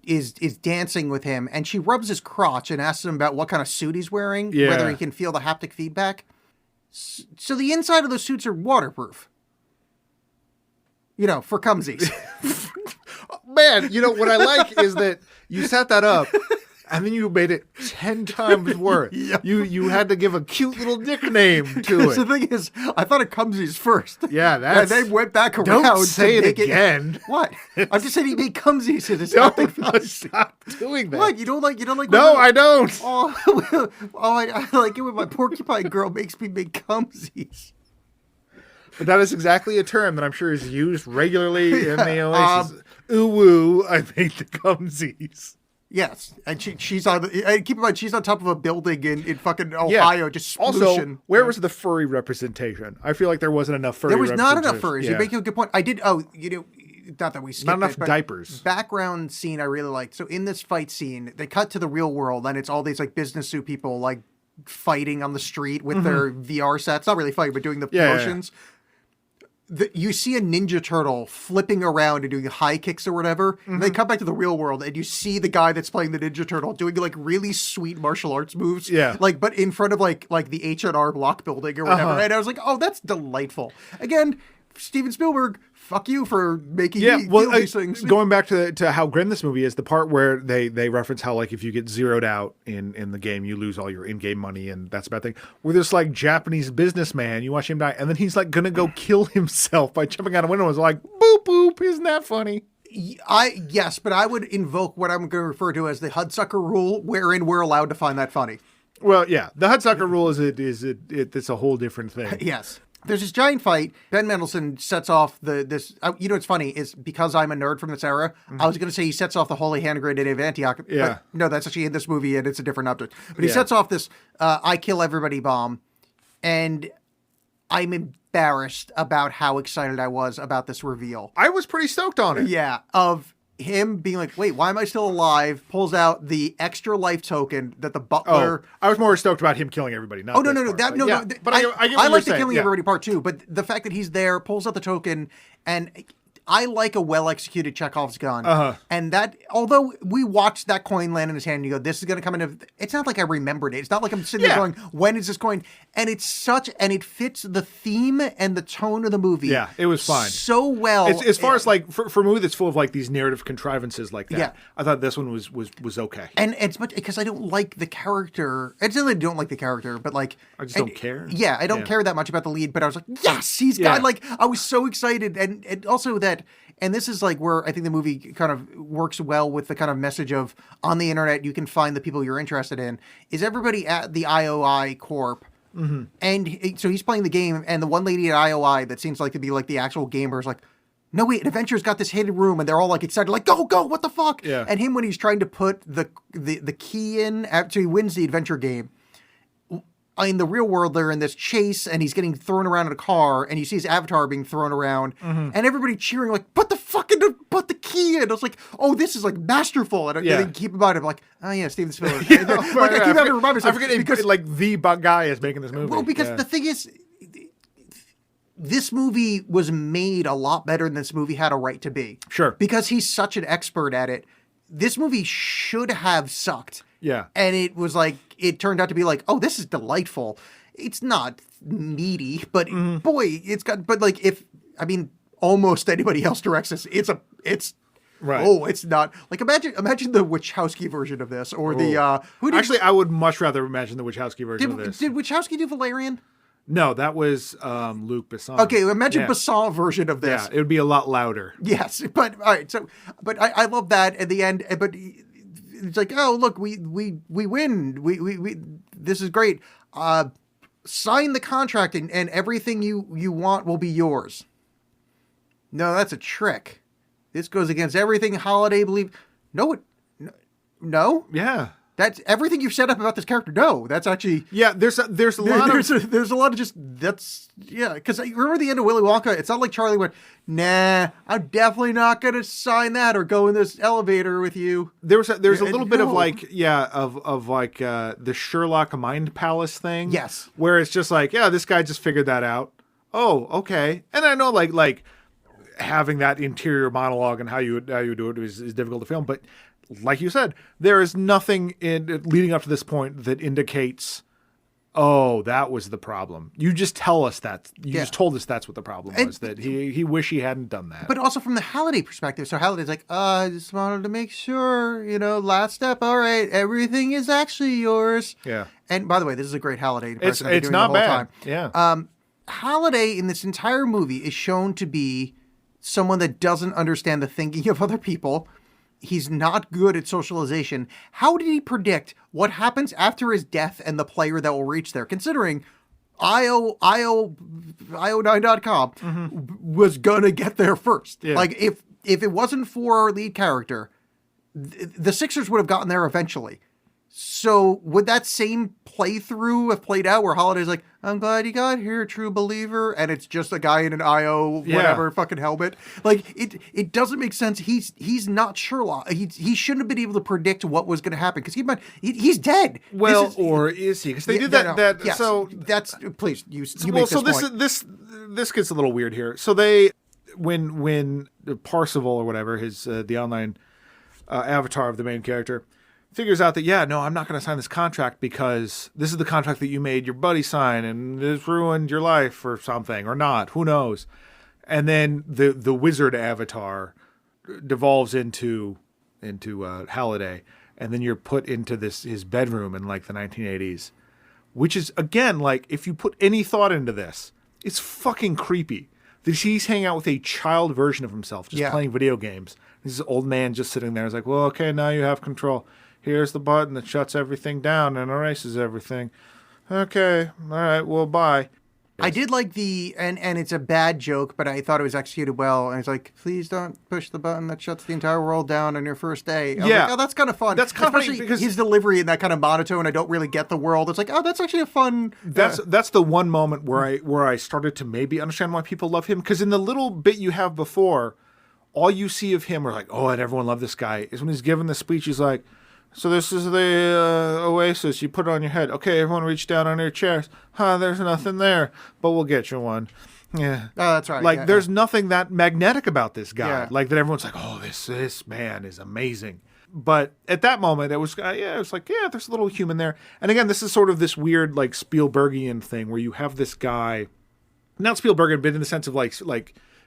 is dancing with him, and she rubs his crotch and asks him about what kind of suit he's wearing, whether he can feel the haptic feedback. So the inside of those suits are waterproof. For cumsies. Man, what I like is that you set that up and then you made it 10 times worse. Yep. You had to give a cute little nickname to it. The thing is, I thought of cumsies first. Yeah, that's... And they went back around. Don't say it again. What? I'm just saying he made cumsies in his Stop doing that. What? You don't like... No, I don't. I like it when my porcupine girl makes me make cumsies. But that is exactly a term that I'm sure is used regularly in the Oasis. Ooh, I made the cumsies. Yes, and she's on. Keep in mind, she's on top of a building in fucking Ohio, just splooshing. Also, where was the furry representation? I feel like there wasn't enough furry. There was not enough furries. Yeah. You make a good point. I did. Oh, not that we skipped not enough it, diapers. Background scene I really liked. So in this fight scene, they cut to the real world, and it's all these like business suit people like fighting on the street with their VR sets. Not really fighting, but doing the motions. Yeah. You see a Ninja Turtle flipping around and doing high kicks or whatever. And they come back to the real world and you see the guy that's playing the Ninja Turtle doing like really sweet martial arts moves. Yeah. But in front of like the H&R Block building or whatever. And I was like, oh, that's delightful. Again, Steven Spielberg, fuck you for making me feel these things. Going back to how grim this movie is, the part where they reference how like if you get zeroed out in the game, you lose all your in-game money, and that's a bad thing. Where this like Japanese businessman, you watch him die, and then he's like gonna go kill himself by jumping out a window. It's like boop boop. Isn't that funny? Yes, but I would invoke what I'm going to refer to as the Hudsucker rule, wherein we're allowed to find that funny. Well, yeah, the Hudsucker rule it's a whole different thing. Yes. There's this giant fight. Ben Mendelsohn sets off this. What's funny is because I'm a nerd from this era, I was going to say he sets off the Holy Hand Grenade of Antioch. Yeah. But no, that's actually in this movie and it's a different object. But he sets off this I kill everybody bomb. And I'm embarrassed about how excited I was about this reveal. I was pretty stoked on it. Yeah. Of him being like, wait, why am I still alive? Pulls out the extra life token that the butler... Oh, I was more stoked about him killing everybody. No. But I like the killing everybody part too, but the fact that he's there, pulls out the token, and I like a well-executed Chekhov's gun. And that, although we watched that coin land in his hand and you go, this is going to come in, it's not like I remembered it. It's not like I'm sitting there going, when is this coin? And it fits the theme and the tone of the movie. Yeah, it was fine. So well. As far as like, for a movie that's full of like these narrative contrivances like that, yeah. I thought this one was okay. And it's much, because I don't like the character. It's not that I don't like the character, but like. I just don't care. Yeah, I don't care that much about the lead, but I was like, yes, he's got, like, I was so excited. And also that, and this is like where I think the movie kind of works well with the kind of message of on the internet, you can find the people you're interested in, is everybody at the IOI Corp. Mm-hmm. And so he's playing the game, and the one lady at IOI that seems like to be like the actual gamer is like, no, wait, Adventure's got this hidden room, and they're all like excited, like, go, what the fuck? Yeah. And him, when he's trying to put the key in after he wins the adventure game, in the real world, they're in this chase, and he's getting thrown around in a car, and you see his avatar being thrown around, and everybody cheering, like, put the key in. I was like, oh, this is like masterful. And I keep about it, like, oh yeah, Steven Spielberg. I keep having to remind myself. I forget because like the guy is making this movie. Well, because the thing is, this movie was made a lot better than this movie had a right to be. Sure. Because he's such an expert at it. This movie should have sucked. Yeah. And it was like, it turned out to be like, oh, this is delightful. It's not meaty, but boy, it's got, but like almost anybody else directs this. It's right. Oh, it's not like, imagine the Wachowski version of this or actually, I would much rather imagine the Wachowski version of this. Did Wachowski do Valerian? No, that was Luc Besson. Okay, imagine Besson version of this. Yeah, it would be a lot louder. Yes, but all right. So, but I love that at the end. But it's like, oh, look, we win. We this is great. Sign the contract and everything you want will be yours. No, that's a trick. This goes against everything Holiday believed. No. Yeah. That's everything you've set up about this character. No, that's actually Yeah, there's a lot there's a lot of just that's yeah. Because remember the end of Willy Wonka? It's not like Charlie went, "Nah, I'm definitely not going to sign that or go in this elevator with you." there's a little bit of No. like the Sherlock Mind Palace thing. Yes. where it's just like, yeah, this guy just figured that out. Oh, okay. And I know like having that interior monologue and how you do it is difficult to film, but like you said, there is nothing in leading up to this point that indicates, oh, that was the problem. You just tell us that. You just told us that's what the problem was, that he wish he hadn't done that. But also from the Halliday perspective. So Halliday's like, I just wanted to make sure, last step. All right, everything is actually yours. Yeah. And by the way, this is a great Halliday impression. It's not bad. Yeah. Halliday in this entire movie is shown to be someone that doesn't understand the thinking of other people. He's not good at socialization. How did he predict what happens after his death and the player that will reach there? Considering io9.com was gonna get there first. Yeah. Like if it wasn't for our lead character, the Sixers would have gotten there eventually. So would that same playthrough have played out where Holiday's like, I'm glad you got here, true believer, and it's just a guy in an whatever fucking helmet? Like it doesn't make sense. He's not Sherlock. He shouldn't have been able to predict what was going to happen because he's dead. Well, or is he? Because they did that. Yes, so that's please you well, make so this point. this gets a little weird here. So when Parsival or whatever his the online avatar of the main character figures out that, yeah, no, I'm not going to sign this contract because this is the contract that you made your buddy sign and it's ruined your life or something, or not, who knows. And then the wizard avatar devolves into Halliday, and then you're put into his bedroom in like the 1980s, which is, again, like, if you put any thought into this, it's fucking creepy that he's hanging out with a child version of himself, just playing video games. This old man just sitting there is like, well, okay, now you have control. Here's the button that shuts everything down and erases everything. Okay, all right, well, bye. I did like and it's a bad joke, but I thought it was executed well. And it's like, please don't push the button that shuts the entire world down on your first day. I was like, oh, that's kind of fun. That's kind of funny Especially because his delivery in that kind of monotone. I don't really get the world. It's like, oh, that's actually a fun. That's the one moment where I started to maybe understand why people love him, because in the little bit you have before, all you see of him are like, oh, and everyone loved this guy, is when he's giving the speech. He's like, so this is the oasis. You put it on your head. Okay, everyone reach down on their chairs. There's nothing there, but we'll get you one. Yeah. Oh, that's right. Like, there's nothing that magnetic about this guy. Yeah. Like, that everyone's like, oh, this man is amazing. But at that moment, it was like, yeah, there's a little human there. And again, this is sort of this weird, like, Spielbergian thing where you have this guy, not Spielbergian, but in the sense of like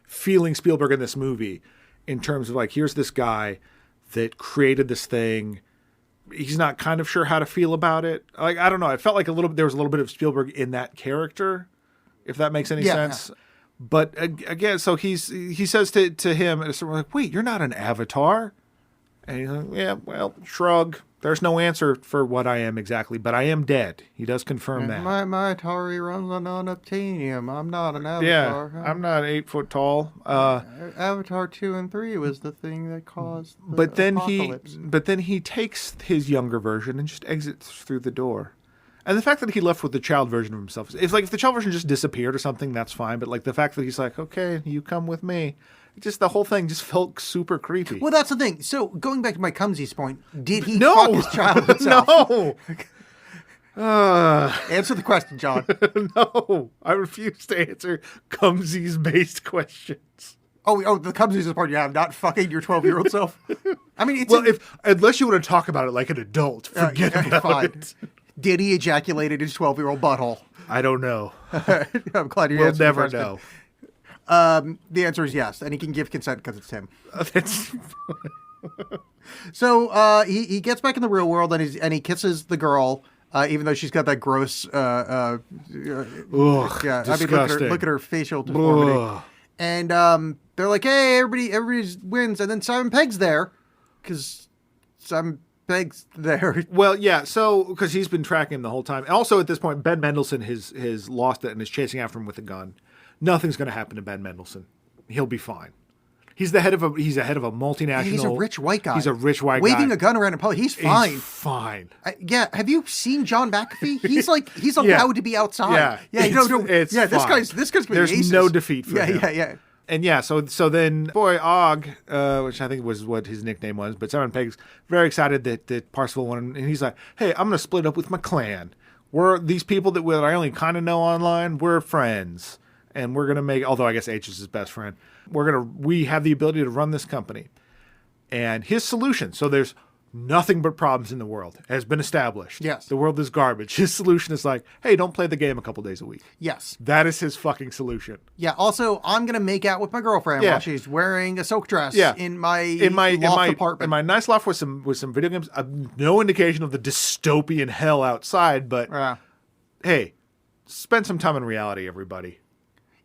feeling Spielberg in this movie, in terms of like, here's this guy that created this thing. He's not kind of sure how to feel about it. Like, I don't know. It felt like there was a little bit of Spielberg in that character, if that makes any sense. But again, so he says to him, and it's sort of like, wait, you're not an avatar? And he's like, yeah, well, shrug. There's no answer for what I am exactly, but I am dead. He does confirm that. My Atari runs on unobtainium. I'm not an avatar. Yeah, I'm not 8 foot tall. Avatar 2 and 3 was the thing that caused the apocalypse. But then he takes his younger version and just exits through the door. And the fact that he left with the child version of himself, it's like if the child version just disappeared or something, that's fine. But like the fact that he's like, okay, you come with me. Just the whole thing just felt super creepy. Well, that's the thing. So going back to Mike Cumsey's point, did he fuck his child himself? No. Answer the question, John. No. I refuse to answer Cumsey's based questions. Oh, the Cumsey's is the part you have, not fucking your 12-year-old self. I mean, it's unless you want to talk about it like an adult, forget about it. Did he ejaculate in his 12-year-old butthole? I don't know. I'm glad you answered. We'll never know. The answer is yes, and he can give consent because it's him. So he gets back in the real world and he kisses the girl, even though she's got that gross. Disgusting. I mean, look at her facial deformity. Ugh. And they're like, hey, everybody wins, and then Simon Pegg's there because Simon Pegg's there. Well, yeah, so because he's been tracking him the whole time. And also at this point, Ben Mendelsohn has lost it and is chasing after him with a gun. Nothing's going to happen to Ben Mendelsohn. He'll be fine. He's the head of a multinational. He's a rich white guy. He's a rich white guy. Waving a gun around in public. He's fine. He's fine. Yeah. Have you seen John McAfee? He's allowed to be outside. Yeah. Yeah. It's this fine. guy's going to be There's aces. no defeat for him. Yeah. And yeah, so then boy Og, which I think was what his nickname was, but Simon Pegg's very excited that Parsifal won, and he's like, "Hey, I'm going to split up with my clan. We're these people that I only kind of know online. We're friends, and we're going to make. Although I guess H is his best friend. We have the ability to run this company." And his solution. So there's nothing but problems in the world has been established. Yes. The world is garbage. His solution is like, hey, don't play the game a couple days a week. Yes. That is his fucking solution. Yeah. Also, I'm gonna make out with my girlfriend while she's wearing a silk dress in my loft apartment. In my nice loft with some video games. No indication of the dystopian hell outside, but hey, spend some time in reality, everybody.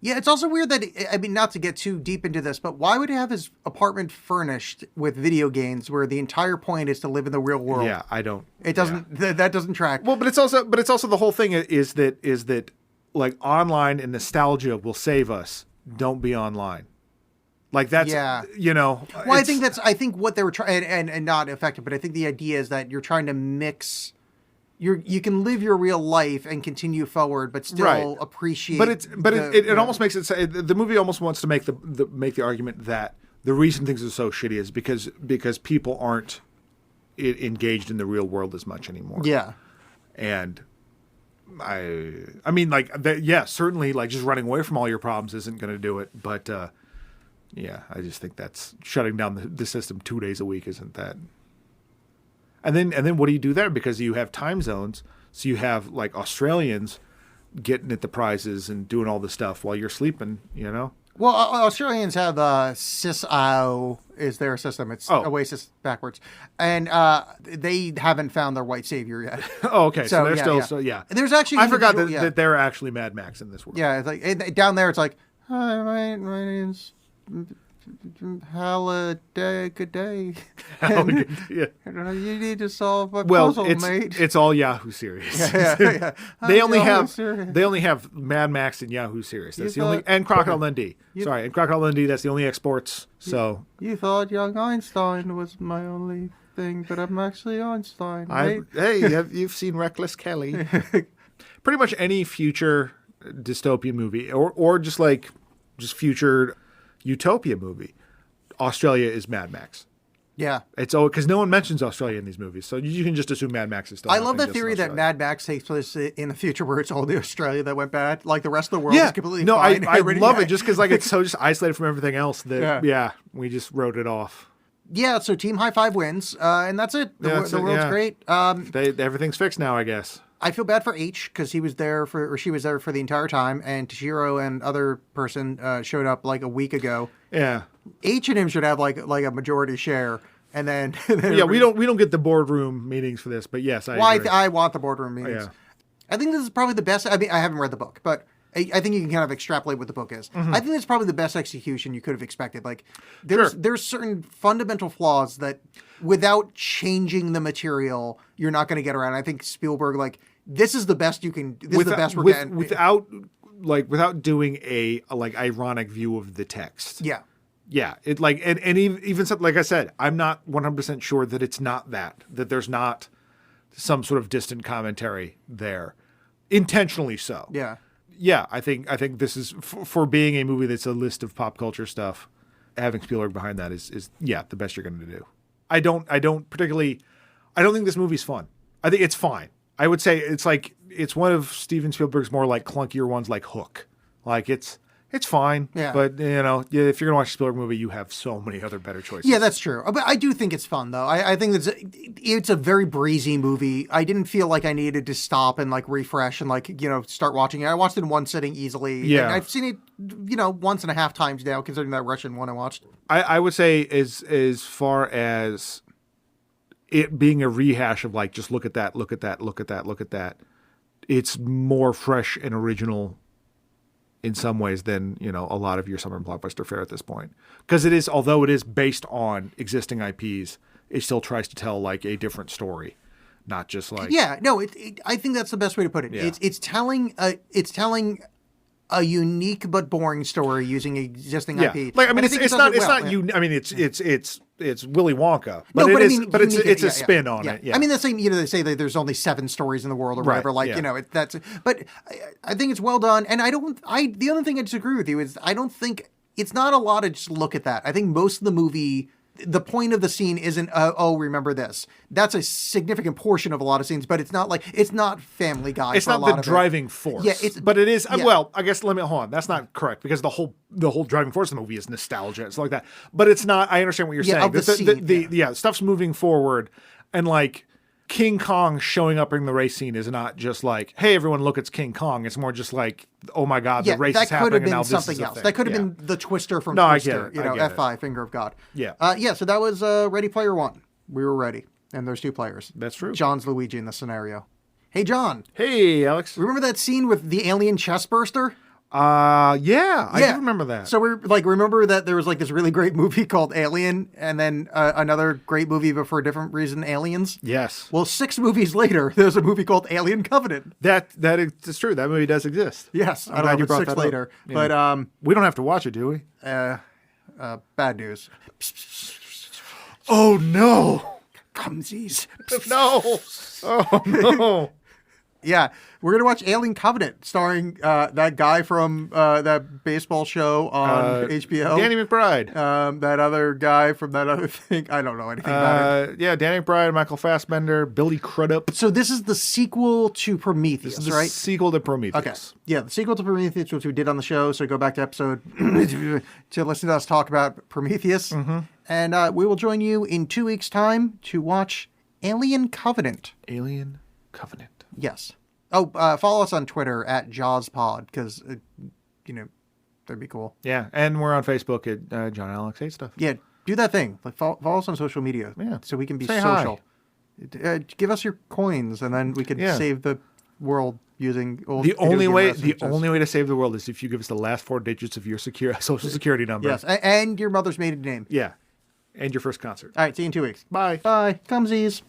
Yeah, it's also weird that, I mean, not to get too deep into this, but why would he have his apartment furnished with video games where the entire point is to live in the real world? Yeah, I don't. It doesn't. That doesn't track. Well, but it's also the whole thing is that like online and nostalgia will save us. Don't be online. Like that's Well, I think what they were trying and not effective, but I think the idea is that you're trying to mix. You can live your real life and continue forward, but still appreciate. But it almost makes it. The movie almost wants to make the argument that the reason things are so shitty is because people aren't engaged in the real world as much anymore. Yeah, and I mean, like certainly, like just running away from all your problems isn't going to do it. But I just think that's shutting down the system 2 days a week isn't that. And then what do you do there? Because you have time zones, so you have like Australians getting at the prizes and doing all the stuff while you're sleeping. You know. Well, Australians have CISO is their system. It's Oasis backwards, and they haven't found their white savior yet. Oh, okay. So they're still. There's actually I forgot that they're actually Mad Max in this world. Yeah, it's like down there. It's like, hi, my name's Halliday. Good day. Yeah. You need to solve a puzzle, mate. It's all Yahoo Series. Yeah. They only have Mad Max and Yahoo Series. That's the only, and Crocodile Dundee. And Crocodile Dundee. That's the only exports. So you thought young Einstein was my only thing, but I'm actually Einstein. Right? You've seen Reckless Kelly. Pretty much any future dystopian movie, or just future utopia movie, Australia is Mad Max. Yeah, it's because no one mentions Australia in these movies, so you can just assume Mad Max is still. I love the theory that Mad Max takes place in the future where it's all the Australia that went bad, like the rest of the world is completely fine. I love it just because it's so just isolated from everything else that we just wrote it off. Yeah, so Team High Five wins, and that's it. The world's great. Everything's fixed now, I guess. I feel bad for H because she was there for the entire time, and Toshiro and other person showed up like a week ago. Yeah, H and him should have like a majority share, and then we don't get the boardroom meetings for this, but yes, I want the boardroom meetings. Yeah. I think this is probably the best. I mean, I haven't read the book, but I think you can kind of extrapolate what the book is. Mm-hmm. I think it's probably the best execution you could have expected. Like, there's certain fundamental flaws that, without changing the material, you're not going to get around. I think Spielberg, this is the best you can. This is the best we're getting without doing a ironic view of the text. Yeah. Yeah, and even something like I said, I'm not 100% sure that it's not that there's not some sort of distant commentary there, intentionally so. Yeah. Yeah, I think this is for being a movie that's a list of pop culture stuff. Having Spielberg behind that is the best you're going to do. I don't think this movie's fun. I think it's fine. I would say it's one of Steven Spielberg's more like clunkier ones, like Hook. Like it's fine. Yeah. But if you're gonna watch a Spielberg movie, you have so many other better choices. Yeah, that's true. But I do think it's fun though. I think it's a very breezy movie. I didn't feel like I needed to stop and refresh and start watching it. I watched it in one sitting easily. Yeah. And I've seen it 1.5 times now, considering that Russian one I watched. I would say as far as it being a rehash of just look at that, look at that, look at that, look at that. It's more fresh and original in some ways than, a lot of your summer blockbuster fare at this point. Because although it is based on existing IPs, it still tries to tell a different story, not just Yeah, no, I think that's the best way to put it. Yeah. It's telling a unique but boring story using existing Yeah, IP. like I mean, And think it's it not does it well, it's yeah. not I mean, it's Willy Wonka, but No, it is, mean, but it's unique, a yeah, spin yeah, on yeah. it. Yeah, I mean, the same. They say that there's only 7 stories in the world or Right, whatever. Like yeah. that's. But I think it's well done. And the only thing I disagree with you is I don't think it's not a lot to just look at that. I think most of the movie. The point of the scene isn't, remember this. That's a significant portion of a lot of scenes, but it's not Family Guy. it's for a not lot the of driving force. Yeah, it's- but it is. yeah. Well, I guess hold on. That's not correct because the whole driving force of the movie is nostalgia. It's like that, but it's not. I understand what you're saying. Of the scene, Stuff's moving forward, and like King Kong showing up in the race scene is not just like, hey, everyone, look, it's King Kong. It's more just like, oh my God, the race that is could happening, have and now been this is something a else. thing. That could have Yeah. been the Twister from No, I get Twister. it. I get it. F5, Finger of God. Yeah. So that was Ready Player One. We were ready, and there's 2 players. That's true. John's Luigi in the scenario. Hey, John, Hey, Alex. remember that scene with the alien chest burster? Yeah, I do remember that. So we're like, remember that there was like this really great movie called Alien, and then another great movie, but for a different reason, Aliens. Yes. Well, 6 movies later, there's a movie called Alien Covenant. It's true. That movie does exist. Yes, I glad don't know you if brought it's 6 that up. later, Yeah. but We don't have to watch it, do we? bad news. Oh no. Cumsies. No. Oh no. Yeah, we're gonna watch Alien Covenant, starring that guy from that baseball show on HBO. Danny McBride. That other guy from that other thing. I don't know anything about it. Yeah, Danny McBride, Michael Fassbender, Billy Crudup. So this is the sequel to Prometheus, This is the right? sequel to Prometheus. Okay. Yeah, the sequel to Prometheus, which we did on the show. So go back to episode to listen to us talk about Prometheus. Mm-hmm. And we will join you in 2 weeks' time to watch Alien Covenant. Alien Covenant. Yes. Oh, follow us on Twitter at JawsPod because, that'd be cool. Yeah, and we're on Facebook at John Alex 8 Stuff. Yeah, do that thing. Like follow us on social media. Yeah. So we can be Say hi. social. Give us your coins, and then we can Yeah. save the world using old. The video only game way references. to save the world is if you give us the last 4 digits of your social security number. Yes, and your mother's maiden name. Yeah. And your first concert. All right, see you in 2 weeks. Bye. Bye. Cumsies.